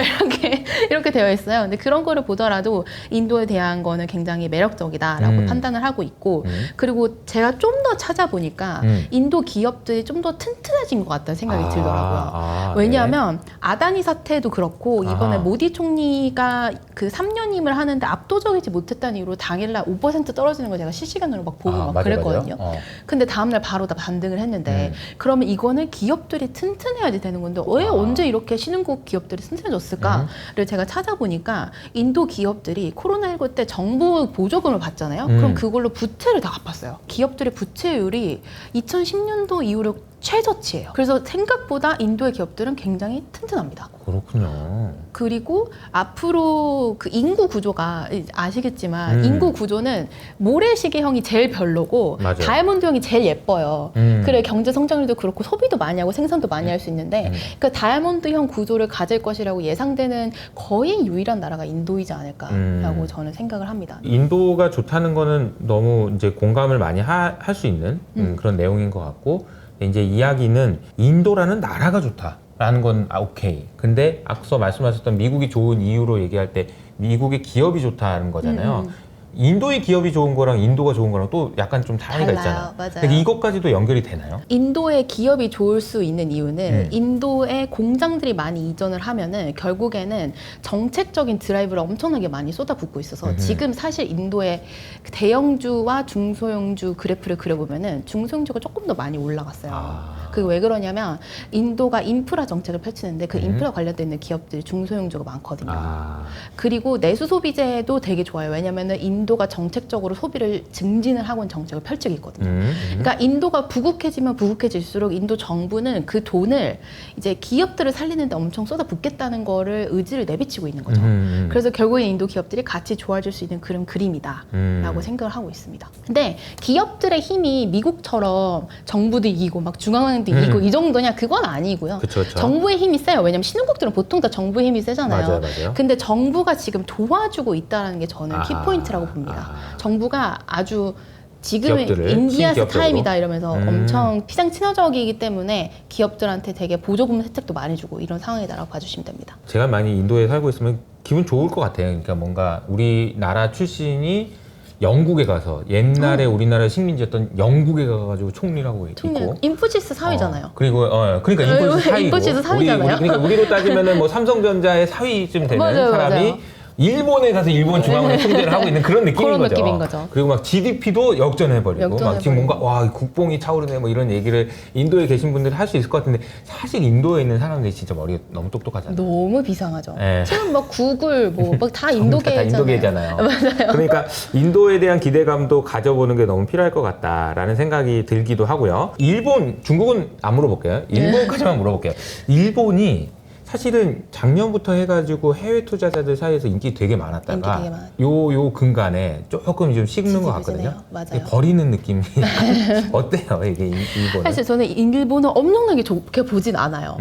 이렇게 되어 있어요. 근데 그런 거를 보더라도 인도에 대한 거는 굉장히 매력적이다라고 판단을 하고 있고 그리고 제가 좀 더 찾아보니까 인도 기업들이 좀 더 튼튼해진 것 같다는 생각이 들더라고요. 왜냐하면 아다니 사태도 그렇고 이번에 모디 총리가 그 3년임을 하는데 압도적이지 못했다는 이유로 당일날 5% 떨어지는 걸 제가 실시간으로 막 보고 막 맞아요, 그랬거든요. 맞아요. 근데 다음날 바로 다 반등을 했는데 그러면 이거는 기업들이 튼튼해야지 되는 건데 왜 언제 이렇게 신흥국 기업들이 튼튼해졌을까를 제가 찾아보니까 인도 기업들이 코로나19 때 정부 보조금을 받잖아요. 그럼 그걸로 부채를 다 갚았어요. 기업들의 부채율이 2010년도 이후로 최저치예요. 그래서 생각보다 인도의 기업들은 굉장히 튼튼합니다. 그렇군요. 그리고 앞으로 그 인구 구조가 아시겠지만 인구 구조는 모래시계형이 제일 별로고 맞아요. 다이아몬드형이 제일 예뻐요. 그래 경제 성장률도 그렇고 소비도 많이 하고 생산도 많이 할 수 있는데 그 다이아몬드형 구조를 가질 것이라고 예상되는 거의 유일한 나라가 인도이지 않을까라고 저는 생각을 합니다. 인도가 좋다는 거는 너무 이제 공감을 많이 할 수 있는 그런 내용인 것 같고 이제 이야기는 인도라는 나라가 좋다라는 건 오케이. 근데 앞서 말씀하셨던 미국이 좋은 이유로 얘기할 때 미국의 기업이 좋다는 거잖아요. 인도의 기업이 좋은 거랑 인도가 좋은 거랑 또 약간 좀 차이가 달라요. 있잖아요. 맞아요. 근데 이것까지도 연결이 되나요? 인도의 기업이 좋을 수 있는 이유는 인도에 공장들이 많이 이전을 하면은 결국에는 정책적인 드라이브를 엄청나게 많이 쏟아붓고 있어서 지금 사실 인도의 대형주와 중소형주 그래프를 그려보면은 중소형주가 조금 더 많이 올라갔어요. 그게 왜 그러냐면 인도가 인프라 정책을 펼치는데 그 인프라 관련돼 있는 기업들이 중소형주가 많거든요. 그리고 내수 소비재도 되게 좋아요. 왜냐면은 인도가 정책적으로 소비를 증진을 하고 있는 정책을 펼치고 있거든요. 그러니까 인도가 부국해지면 부국해질수록 인도 정부는 그 돈을 이제 기업들을 살리는데 엄청 쏟아붓겠다는 거를 의지를 내비치고 있는 거죠. 그래서 결국엔 인도 기업들이 같이 좋아질 수 있는 그런 그림이다라고 생각을 하고 있습니다. 근데 기업들의 힘이 미국처럼 정부도 이기고 막 중앙은행도 이기고 이 정도냐 그건 아니고요. 그쵸, 그쵸. 정부의 힘이 세요. 왜냐면 신흥국들은 보통 다 정부의 힘이 세잖아요. 맞아요. 근데 정부가 지금 도와주고 있다는 게 저는 키포인트라고 봅니다. 정부가 아주 지금은 기업들을, 인디아스 신기업적으로. 타임이다 이러면서 엄청 시장 친화적이기 때문에 기업들한테 되게 보조금 혜택도 많이 주고 이런 상황이다라고 봐주시면 됩니다. 제가 많이 인도에 살고 있으면 기분 좋을 것 같아요. 그러니까 뭔가 우리나라 출신이 영국에 가서 옛날에 우리나라 식민지였던 영국에 가가지고 총리를 하고 있고 인포시스 사위잖아요. 그리고 그러니까 인포시스 사위고 인포시스 사위잖아요. 그러니까 우리로 따지면은 뭐 삼성전자의 사위쯤 되는 맞아요, 사람이 맞아요. 일본에 가서 일본 중앙은행 총재를 하고 있는 그런 느낌인 그런 거죠. 느낌인 거죠. 그리고 막 GDP도 역전해버리고 막 지금 뭔가 와 국뽕이 차오르네 뭐 이런 얘기를 인도에 계신 분들이 할 수 있을 것 같은데 사실 인도에 있는 사람들이 진짜 머리가 너무 똑똑하잖아요. 너무 비상하죠. 네. 지금 막 구글 뭐 막 다 인도계잖아요. 인도계잖아요. 맞아요. 그러니까 인도에 대한 기대감도 가져보는 게 너무 필요할 것 같다라는 생각이 들기도 하고요. 일본, 중국은 안 물어볼게요. 일본까지만 물어볼게요. 일본이 사실은 작년부터 해가지고 해외 투자자들 사이에서 인기 되게 많았다가 인기 되게 많았죠. 요 근간에 조금 좀 식는 것 같거든요. 맞아요. 버리는 느낌이 어때요 이게 일본은? 사실 저는 일본은 엄청나게 좋게 보진 않아요.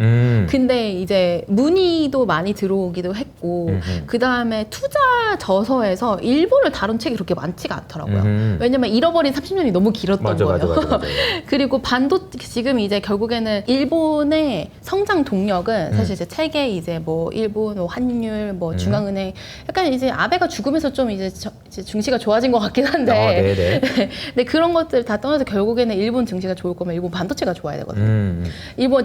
근데 이제 문의도 많이 들어오기도 했고 그 다음에 투자 저서에서 일본을 다룬 책이 그렇게 많지가 않더라고요. 왜냐면 잃어버린 30년이 너무 길었던 거예요. 맞아. 그리고 지금 이제 결국에는 일본의 성장 동력은 사실 이제 책에 이제 뭐 일본, 뭐 환율, 뭐 중앙은행 약간 이제 아베가 죽으면서 좀 이제 증시가 좋아진 것 같긴 한데 근데 그런 것들 다 떠나서 결국에는 일본 증시가 좋을 거면 일본 반도체가 좋아야 되거든요.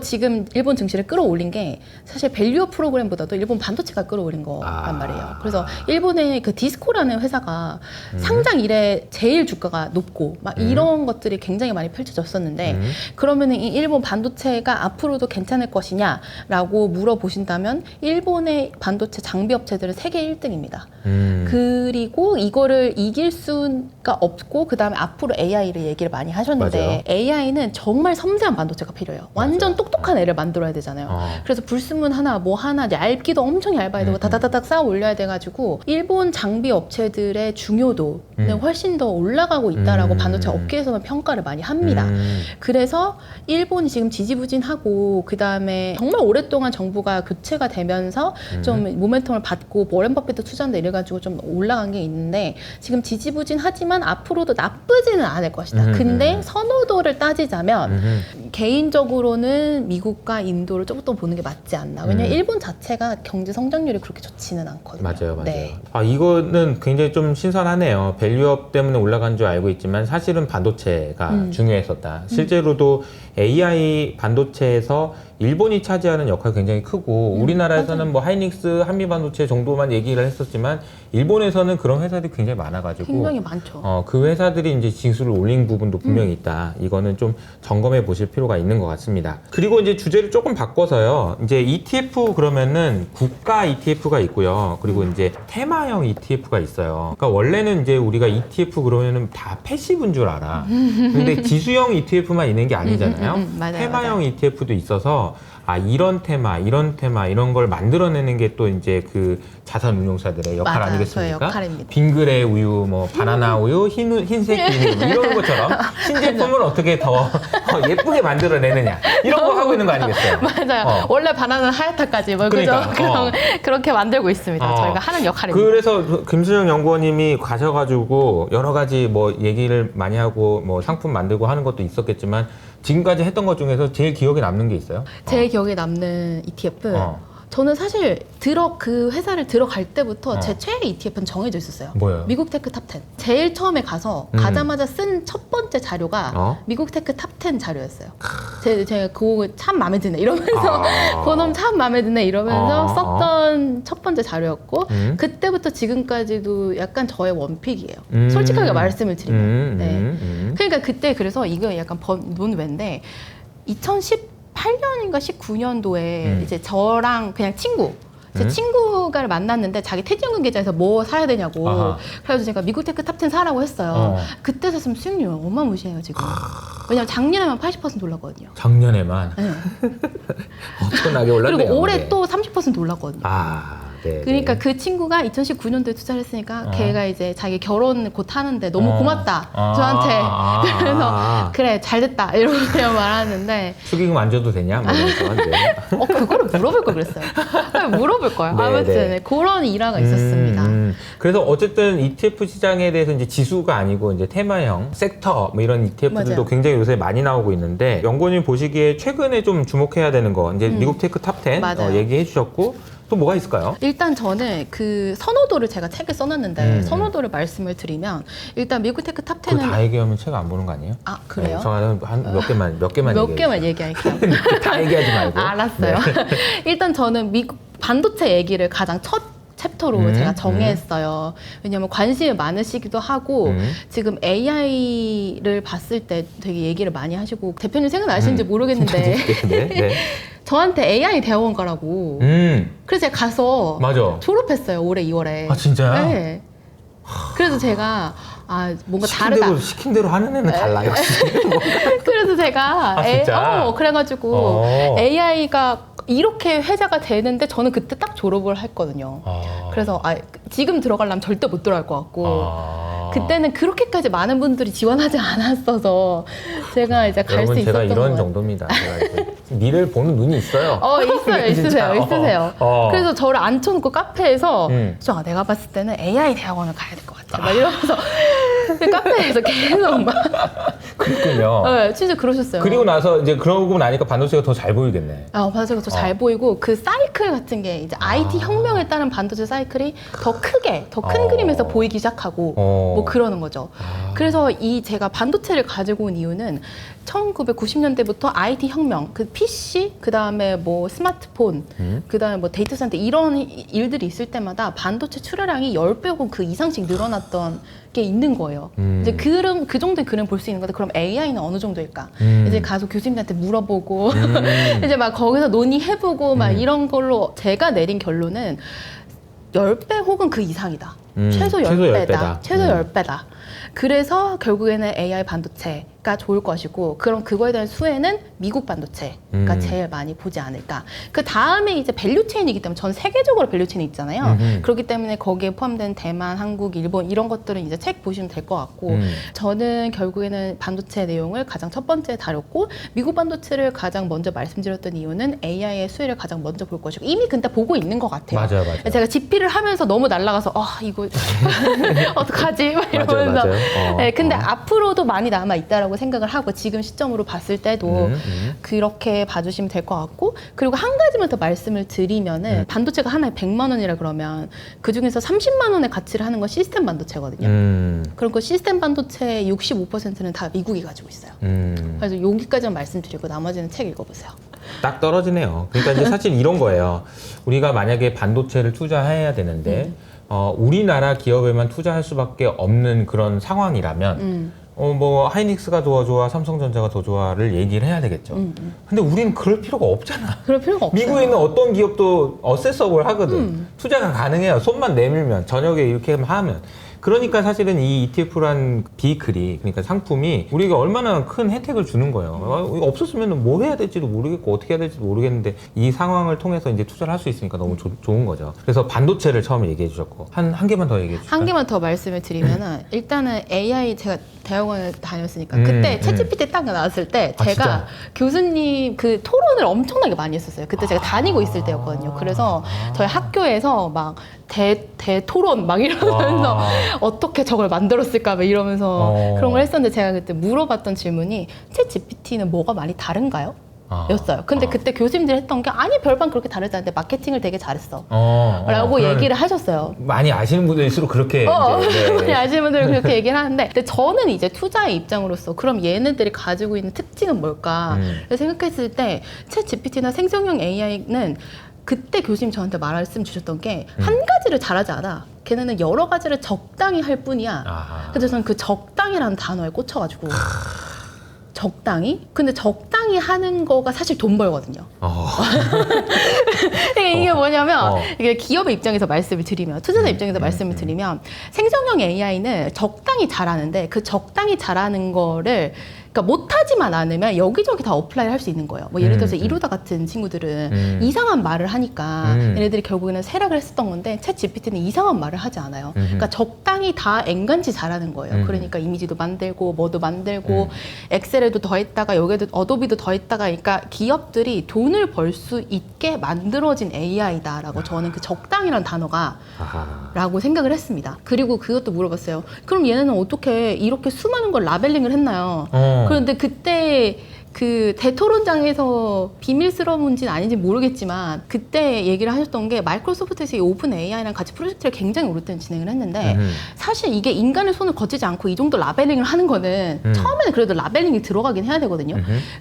지금 일본 증시를 끌어올린 게 사실 밸류업 프로그램보다도 일본 반도체가 끌어올린 거란 말이에요. 그래서 일본의 그 디스코라는 회사가 상장 이래 제일 주가가 높고 막 이런 것들이 굉장히 많이 펼쳐졌었는데 그러면은 이 일본 반도체가 앞으로도 괜찮을 것이냐라고 물어보신다면 일본의 반도체 장비 업체들은 세계 1등입니다. 그리고 이거를 이길 수가 없고 그 다음에 앞으로 AI를 얘기를 많이 하셨는데 맞아요. AI는 정말 섬세한 반도체가 필요해요. 완전 똑똑한 애를 만들어야 되잖아요. 그래서 불순물 하나 뭐 하나 얇기도 엄청 얇아야 되고 다다다닥 쌓아 올려야 돼가지고 일본 장비 업체들의 중요도는 훨씬 더 올라가고 있다라고 반도체 업계에서는 평가를 많이 합니다. 그래서 일본이 지금 지지부진하고 그 다음에 정말 오랫동안 정부가 교체가 되면서 좀 모멘텀을 받고 워렌 버핏도 투자한다 이래가지고 좀 올라간 게 있는데 지금 지지부진하지만 앞으로도 나쁘지는 않을 것이다. 근데 선호도를 따지자면 개인적으로는 미국과 인도를 조금 더 보는 게 맞지 않나. 왜냐면 일본 자체가 경제 성장률이 그렇게 좋지는 않거든요. 맞아요. 네. 이거는 굉장히 좀 신선하네요. 밸류업 때문에 올라간 줄 알고 있지만 사실은 반도체가 중요했었다. 실제로도 AI 반도체에서 일본이 차지하는 역할이 굉장히 크고 우리나라에서는 맞아요. 뭐 하이닉스, 한미반도체 정도만 얘기를 했었지만 일본에서는 그런 회사들이 굉장히 많아가지고 굉장히 많죠. 그 회사들이 이제 지수를 올린 부분도 분명히 있다. 이거는 좀 점검해 보실 필요가 있는 것 같습니다. 그리고 이제 주제를 조금 바꿔서요. 이제 ETF 그러면은 국가 ETF가 있고요. 그리고 이제 테마형 ETF가 있어요. 그러니까 원래는 이제 우리가 ETF 그러면은 다 패시브인 줄 알아. 근데 지수형 ETF만 있는 게 아니잖아요. 맞아요, 테마형 맞아요. ETF도 있어서 이런 테마 이런 걸 만들어내는 게 또 이제 그 자산 운용사들의 역할 맞아요. 아니겠습니까? 저의 역할입니다. 빙그레 우유, 뭐 바나나 우유, 흰색 우유 뭐 이런 것처럼 신제품을 어떻게 더 예쁘게 만들어내느냐 이런 거 하고 있는 거 아니겠어요? 맞아요. 원래 바나나는 하얗다까지 뭐 그러니까, 그죠? 그렇게 만들고 있습니다. 저희가 하는 역할입니다. 그래서 김순영 연구원님이 가셔가지고 여러 가지 뭐 얘기를 많이 하고 뭐 상품 만들고 하는 것도 있었겠지만 지금까지 했던 것 중에서 제일 기억에 남는 게 있어요? 제 기억에 남는 ETF 저는 사실 그 회사를 들어갈 때부터 제 최애 ETF는 정해져 있었어요. 뭐예요? 미국 테크 탑 10. 제일 처음에 가서 가자마자 쓴 첫 번째 자료가 미국 테크 탑 10 자료였어요. 제가 그거 참 마음에 드네 이러면서 그놈 참 마음에 드네 이러면서 썼던 첫 번째 자료였고 그때부터 지금까지도 약간 저의 원픽이에요. 솔직하게 말씀을 드리면. 네. 그러니까 그때 그래서 이거 약간 논외인데 2018년인가 19년도에 이제 저랑 그냥 제 친구가 만났는데 자기 퇴직연금 계좌에서 뭐 사야 되냐고. 그래서 제가 미국 테크 탑10 사라고 했어요. 그때 샀으면 수익률 어마무시해요 지금. 왜냐면 작년에만 80% 올랐거든요. 작년에만? 네. 엄청나게 올랐네요. 그리고 올해 네. 또 30% 올랐거든요. 네. 그러니까 그 친구가 2019년도에 투자를 했으니까 걔가 이제 자기 결혼 곧 하는데 너무 고맙다 저한테. 그래서 그래 잘됐다 이러고 그냥 말하는데 축의금 안 줘도 되냐? 뭐 이러면서 그거를 물어볼 걸 그랬어요. 물어볼 거예요. 아무튼 그런 일화가 있었습니다. 그래서 어쨌든 ETF 시장에 대해서 이제 지수가 아니고 이제 테마형, 섹터 뭐 이런 ETF들도 맞아요. 굉장히 요새 많이 나오고 있는데 연구원님 보시기에 최근에 좀 주목해야 되는 거 이제 미국 테크 탑 10 얘기해 주셨고 또 뭐가 있을까요? 일단 저는 그 선호도를 제가 책에 써놨는데 선호도를 말씀을 드리면 일단 미국 테크 탑 10은 다 얘기하면 책 안 보는 거 아니에요? 아 그래요? 네, 저는 몇 개만 얘기할게요. 다 얘기하지 말고. 알았어요. 네. 일단 저는 미국 반도체 얘기를 가장 첫 챕터로 제가 정했어요. 왜냐하면 관심이 많으시기도 하고 지금 AI를 봤을 때 되게 얘기를 많이 하시고 대표님 생각나시는지 모르겠는데 네. 저한테 AI 대학원가라고 그래서 제가 가서 맞아. 졸업했어요. 올해 2월에. 아 진짜요? 네. 그래서 제가 뭔가 다르다. 시킨 대로 하는 애는 달라 역시. 그래서 제가 진짜? 그래가지고 AI가 이렇게 회자가 되는데 저는 그때 딱 졸업을 했거든요. 그래서 지금 들어가려면 절대 못 들어갈 것 같고 그때는 그렇게까지 많은 분들이 지원하지 않았어서 제가 이제 갈 수 있었던 제가 거예요. 이런 정도입니다. 제가 이제 미래를 보는 눈이 있어요. 있으세요. 그래서 저를 앉혀놓고 카페에서 내가 봤을 때는 AI 대학원을 가야 될 것 같아. 막 이러면서 카페에서 계속 막 그렇군요. 네, 진짜 그러셨어요. 그리고 나서 이제 그러고 나니까 반도체가 더 잘 보이겠네. 반도체가 더 잘 보이고 그 사이클 같은 게 이제 IT 혁명에 따른 반도체 사이클이 더 크게 더 큰 그림에서 보이기 시작하고 뭐 그러는 거죠. 그래서 제가 반도체를 가지고 온 이유는 1990년대부터 IT 혁명, 그 PC, 그 다음에 뭐 스마트폰, 그 다음에 뭐 데이터 센터 이런 일들이 있을 때마다 반도체 출하량이 10배 혹은 그 이상씩 늘어났던 게 있는 거예요. 이제 그 정도의 그림 볼 수 있는 건데 그럼 AI는 어느 정도일까? 이제 가서 교수님한테 물어보고 이제 막 거기서 논의해보고 막 이런 걸로 제가 내린 결론은 10배 혹은 그 이상이다. 최소 10배다. 최소 10배다. 그래서 결국에는 AI 반도체가 좋을 것이고 그럼 그거에 대한 수혜는 미국 반도체가 제일 많이 보지 않을까. 그 다음에 이제 밸류체인이기 때문에 전 세계적으로 밸류체인이 있잖아요. 그렇기 때문에 거기에 포함된 대만, 한국, 일본 이런 것들은 이제 책 보시면 될 것 같고 저는 결국에는 반도체 내용을 가장 첫 번째 다뤘고 미국 반도체를 가장 먼저 말씀드렸던 이유는 AI의 수혜를 가장 먼저 볼 것이고 이미 근데 보고 있는 것 같아요. 맞아요. 제가 집필을 하면서 너무 날아가서 이거 어떡하지? 막 이러면서 네, 근데 앞으로도 많이 남아 있다라고 생각을 하고 지금 시점으로 봤을 때도 그렇게 봐주시면 될 것 같고 그리고 한 가지만 더 말씀을 드리면은 반도체가 하나에 100만 원이라 그러면 그 중에서 30만 원의 가치를 하는 건 시스템 반도체거든요. 그럼 그 시스템 반도체의 65%는 다 미국이 가지고 있어요. 그래서 여기까지만 말씀드리고 나머지는 책 읽어보세요. 딱 떨어지네요. 그러니까 이제 사실 이런 거예요. 우리가 만약에 반도체를 투자해야 되는데 우리나라 기업에만 투자할 수밖에 없는 그런 상황이라면 뭐 하이닉스가 더 좋아, 삼성전자가 더 좋아를 얘기를 해야 되겠죠. 근데 우리는 그럴 필요가 없잖아. 그럴 필요가 없어요. 미국에 있는 어떤 기업도 어세서블 하거든. 투자가 가능해요. 손만 내밀면 저녁에 이렇게 하면. 그러니까 사실은 이 ETF란 비클이 그러니까 상품이 우리가 얼마나 큰 혜택을 주는 거예요. 이거 없었으면 뭐 해야 될지도 모르겠고 어떻게 해야 될지도 모르겠는데 이 상황을 통해서 이제 투자를 할 수 있으니까 너무 좋은 거죠. 그래서 반도체를 처음에 얘기해 주셨고 한 개만 더 얘기해 주실까요? 한 개만 더 말씀을 드리면은 일단은 AI 제가 대학원을 다녔으니까 그때 챗GPT 딱 나왔을 때 제가 진짜? 교수님 그 토론을 엄청나게 많이 했었어요. 그때 제가 다니고 있을 때였거든요. 그래서 저희 학교에서 막 대토론 막 이러면서 어떻게 저걸 만들었을까 막 이러면서 그런 걸 했었는데 제가 그때 물어봤던 질문이 챗 GPT는 뭐가 많이 다른가요? 였어요. 근데 그때 교수님들이 했던 게 아니 별반 그렇게 다르지 않는데 마케팅을 되게 잘했어. 라고 그런 얘기를 하셨어요. 많이 아시는 분들일수록 그렇게 이제, 많이 아시는 분들은 그렇게 얘기를 하는데 근데 저는 이제 투자의 입장으로서 그럼 얘네들이 가지고 있는 특징은 뭘까 생각했을 때 챗 GPT나 생성형 AI는 그때 교수님 저한테 말씀 주셨던 게 한 가지를 잘하지 않아. 걔네는 여러 가지를 적당히 할 뿐이야. 그래서 저는 그 적당이라는 단어에 꽂혀가지고 적당히? 근데 적당히 하는 거가 사실 돈 벌거든요. 이게 뭐냐면 이게 기업의 입장에서 말씀을 드리면 투자자 입장에서 말씀을 드리면 생성형 AI는 적당히 잘하는데 그 적당히 잘하는 거를 그러니까 못하지만 않으면 여기저기 다 어플라이 할 수 있는 거예요. 뭐 예를 들어서 이루다 같은 친구들은 이상한 말을 하니까 얘네들이 결국에는 세락을 했었던 건데 챗 GPT는 이상한 말을 하지 않아요. 그러니까 적당히 다 앵간치 잘하는 거예요. 그러니까 이미지도 만들고 뭐도 만들고 엑셀에도 더했다가 여기에도 어도비도 더했다가 그러니까 기업들이 돈을 벌 수 있게 만들어진 AI다라고 저는 그 적당이라는 단어가 라고 생각을 했습니다. 그리고 그것도 물어봤어요. 그럼 얘네는 어떻게 이렇게 수많은 걸 라벨링을 했나요? 그런데 그때 그 대토론장에서 비밀스러운지는 아닌지 모르겠지만 그때 얘기를 하셨던 게 마이크로소프트에서 이 오픈 AI랑 같이 프로젝트를 굉장히 오랫동안 진행을 했는데 사실 이게 인간의 손을 거치지 않고 이 정도 라벨링을 하는 거는 처음에는 그래도 라벨링이 들어가긴 해야 되거든요.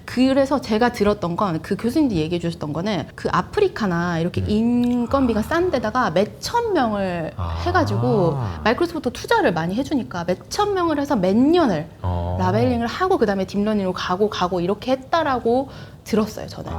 그래서 제가 들었던 건 그 교수님들이 얘기해 주셨던 거는 그 아프리카나 이렇게 인건비가 싼 데다가 몇천 명을 해가지고 마이크로소프트 투자를 많이 해주니까 몇천 명을 해서 몇 년을 라벨링을 하고 그 다음에 딥러닝으로 가고 이렇게 했다라고 들었어요, 저는.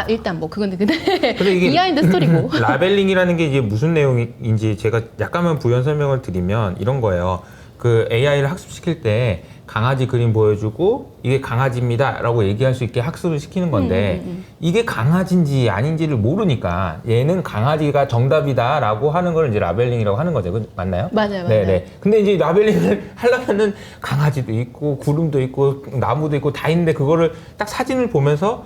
일단 뭐 그건 근데 이게 비하인드 스토리고. 라벨링이라는 게 이제 무슨 내용인지 제가 약간만 부연 설명을 드리면 이런 거예요. 그 AI를 학습시킬 때 강아지 그림 보여주고 이게 강아지입니다 라고 얘기할 수 있게 학습을 시키는 건데 이게 강아지인지 아닌지를 모르니까 얘는 강아지가 정답이다 라고 하는 걸 이제 라벨링이라고 하는 거죠. 맞나요? 맞아요. 네네. 근데 이제 라벨링을 하려면은 강아지도 있고 구름도 있고 나무도 있고 다 있는데 그거를 딱 사진을 보면서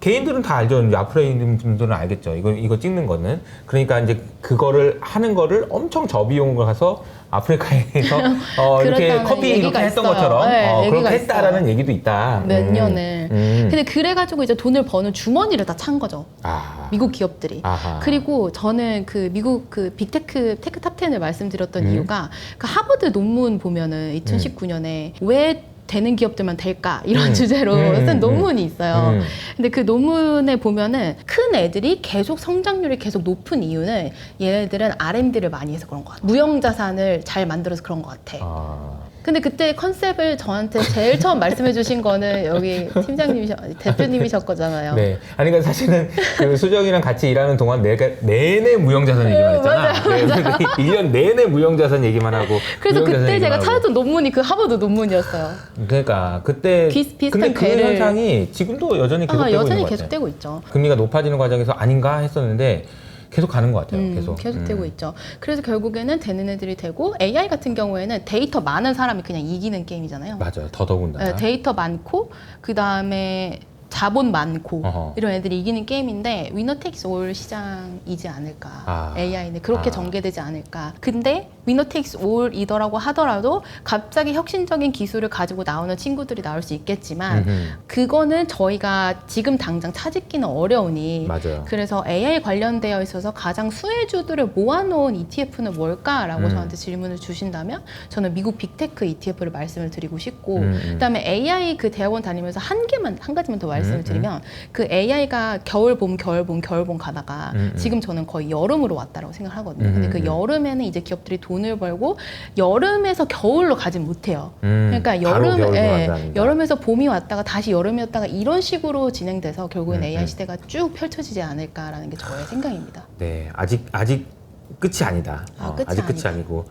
개인들은 다 알죠. 이제 앞으로 있는 분들은 알겠죠. 이거 찍는 거는. 그러니까 이제 그거를 하는 거를 엄청 저비용을 가서 아프리카에서 이렇게 커피 이렇게 했던 있어요. 것처럼 네, 그렇게 했다라는 얘기도 있다. 몇 년을. 근데 그래가지고 이제 돈을 버는 주머니를 다 찬 거죠. 미국 기업들이. 그리고 저는 그 미국 그 빅테크 테크탑10을 말씀드렸던 이유가 그 하버드 논문 보면은 2019년에 왜 되는 기업들만 될까? 이런 주제로 쓴 논문이 있어요. 근데 그 논문에 보면은 큰 애들이 계속 성장률이 계속 높은 이유는 얘네들은 R&D를 많이 해서 그런 것 같아. 무형자산을 잘 만들어서 그런 것 같아. 근데 그때 컨셉을 저한테 제일 처음 말씀해 주신 거는 여기 대표님이셨거잖아요. 네. 아니, 그러니까 사실은 그 수정이랑 같이 일하는 동안 내내 무형자산 얘기만 했잖아. 맞아요. 1년 내내 무형자산 얘기만 하고. 그래서 그때 제가 찾았던 논문이 그 하버드 논문이었어요. 그러니까 그때 비슷한 근데 그 현상이 지금도 여전히 계속되고 있는 것 같아요. 계속되고 있죠. 금리가 높아지는 과정에서 아닌가 했었는데 계속 가는 것 같아요. 계속되고 있죠. 그래서 결국에는 되는 애들이 되고 AI 같은 경우에는 데이터 많은 사람이 그냥 이기는 게임이잖아요. 맞아요. 더더군다나. 데이터 많고 그 다음에 자본 많고 이런 애들이 이기는 게임인데 위너 테이크스 올 시장이지 않을까. AI는 그렇게 전개되지 않을까. 근데 위너 테이크스 올이더라고 하더라도 갑자기 혁신적인 기술을 가지고 나오는 친구들이 나올 수 있겠지만 그거는 저희가 지금 당장 찾기는 어려우니 맞아요. 그래서 AI 관련되어 있어서 가장 수혜주들을 모아놓은 ETF는 뭘까라고 저한테 질문을 주신다면 저는 미국 빅테크 ETF를 말씀을 드리고 싶고 그다음에 AI 그 대학원 다니면서 한 가지만 더 말씀을 드리면 그 AI가 겨울봄 가다가 지금 저는 거의 여름으로 왔다라고 생각하거든요. 근데 그 여름에는 이제 기업들이 돈을 벌고 여름에서 겨울로 가진 못해요. 그러니까 여름에서 봄이 왔다가 다시 여름이었다가 이런 식으로 진행돼서 결국엔 AI 시대가 쭉 펼쳐지지 않을까라는 게 저의 생각입니다. 네, 아직 끝이 아니다. 아직 끝이 아니고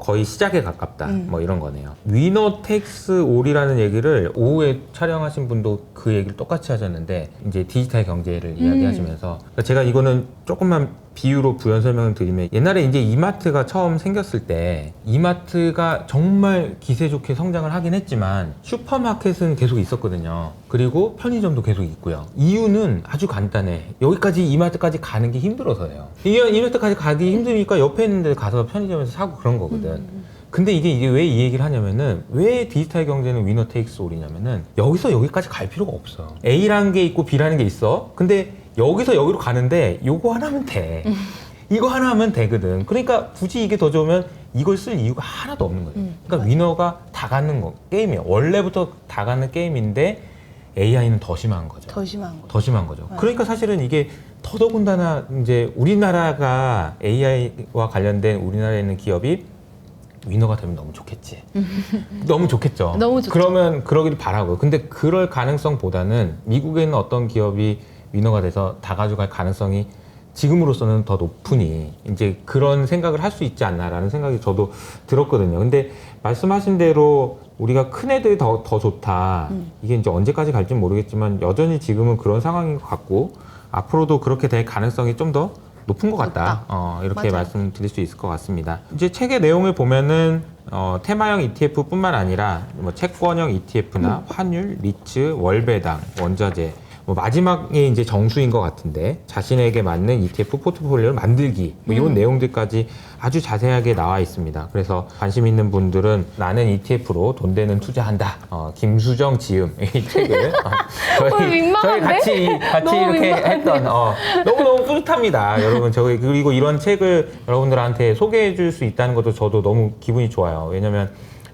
거의 시작에 가깝다. 뭐 이런 거네요. 위너 텍스 올이라는 얘기를 오후에 촬영하신 분도 그 얘기를 똑같이 하셨는데 이제 디지털 경제를 이야기하시면서 그러니까 제가 이거는 조금만 비유로 부연 설명을 드리면 옛날에 이제 이마트가 처음 생겼을 때 이마트가 정말 기세 좋게 성장을 하긴 했지만 슈퍼마켓은 계속 있었거든요. 그리고 편의점도 계속 있고요. 이유는 아주 간단해. 여기까지 이마트까지 가는 게 힘들어서예요. 이마트까지 가기 힘드니까 옆에 있는 데 가서 편의점에서 사고 그런 거거든. 근데 이게 왜 이 얘기를 하냐면은 왜 디지털 경제는 위너 테이크스 올이냐면은 여기서 여기까지 갈 필요가 없어요. A라는 게 있고 B라는 게 있어. 근데 여기서 여기로 가는데 요거 하나 하면 돼. 이거 하나 하면 되거든. 그러니까 굳이 이게 더 좋으면 이걸 쓸 이유가 하나도 없는 거예요. 그러니까 위너가 다 갖는 거 게임이에요. 원래부터 다 갖는 게임인데 AI는 더 심한 거죠. 더 심한 거. 더 심한 거죠. 그러니까 사실은 이게 더더군다나 이제 우리나라가 AI와 관련된 우리나라에 있는 기업이 위너가 되면 너무 좋겠지. 너무 좋겠죠. 너무 좋죠. 그러면 그러기를 바라고. 근데 그럴 가능성보다는 미국에 있는 어떤 기업이 위너가 돼서 다 가져갈 가능성이 지금으로서는 더 높으니 이제 그런 생각을 할 수 있지 않나라는 생각이 저도 들었거든요. 근데 말씀하신 대로 우리가 큰 애들이 더 좋다. 이게 이제 언제까지 갈지는 모르겠지만 여전히 지금은 그런 상황인 것 같고 앞으로도 그렇게 될 가능성이 좀 더 높은 것 같다. 이렇게 맞아요. 말씀드릴 수 있을 것 같습니다. 이제 책의 내용을 보면은 테마형 ETF뿐만 아니라 뭐 채권형 ETF나 환율, 리츠, 월배당, 원자재 뭐 마지막에 이제 정수인 것 같은데 자신에게 맞는 ETF 포트폴리오를 만들기 뭐 이런 내용들까지 아주 자세하게 나와 있습니다. 그래서 관심 있는 분들은 나는 ETF로 돈 되는 투자한다. 김수정 지음 이 책을 저희 민망한데? 같이 너무 이렇게 민망한데? 했던 너무너무 뿌듯합니다. 여러분 저희 그리고 이런 책을 여러분들한테 소개해 줄 수 있다는 것도 저도 너무 기분이 좋아요. 왜냐면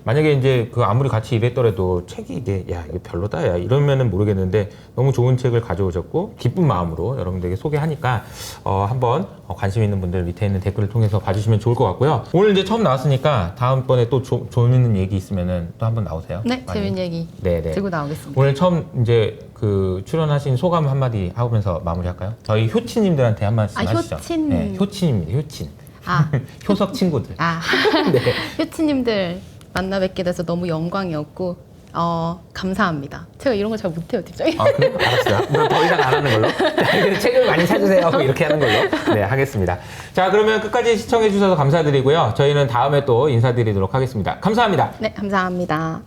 만약에 이제 그 아무리 같이 일했더라도 책이 이게 별로다 야 이러면은 모르겠는데 너무 좋은 책을 가져오셨고 기쁜 마음으로 여러분들에게 소개하니까 한번 관심 있는 분들 밑에 있는 댓글을 통해서 봐주시면 좋을 것 같고요. 오늘 이제 처음 나왔으니까 다음번에 또 재밌는 얘기 있으면은 또 한번 나오세요. 네, 많이. 재밌는 얘기 네네. 들고 나오겠습니다. 오늘 처음 이제 그 출연하신 소감 한마디 하면서 마무리할까요? 저희 효친님들한테 한 말씀 하시죠. 효친. 네, 효친입니다. 효친. 아, 효석 친구들. 네. 네. 효치님들 만나 뵙게 돼서 너무 영광이었고 감사합니다. 제가 이런 거 잘 못해요, 팀장님. 아, 그래요? 알았어요. 그럼 더 이상 안 하는 걸로. 자, 책을 많이 사주세요. 뭐 이렇게 하는 걸로. 네, 하겠습니다. 자, 그러면 끝까지 시청해주셔서 감사드리고요. 저희는 다음에 또 인사드리도록 하겠습니다. 감사합니다. 네, 감사합니다.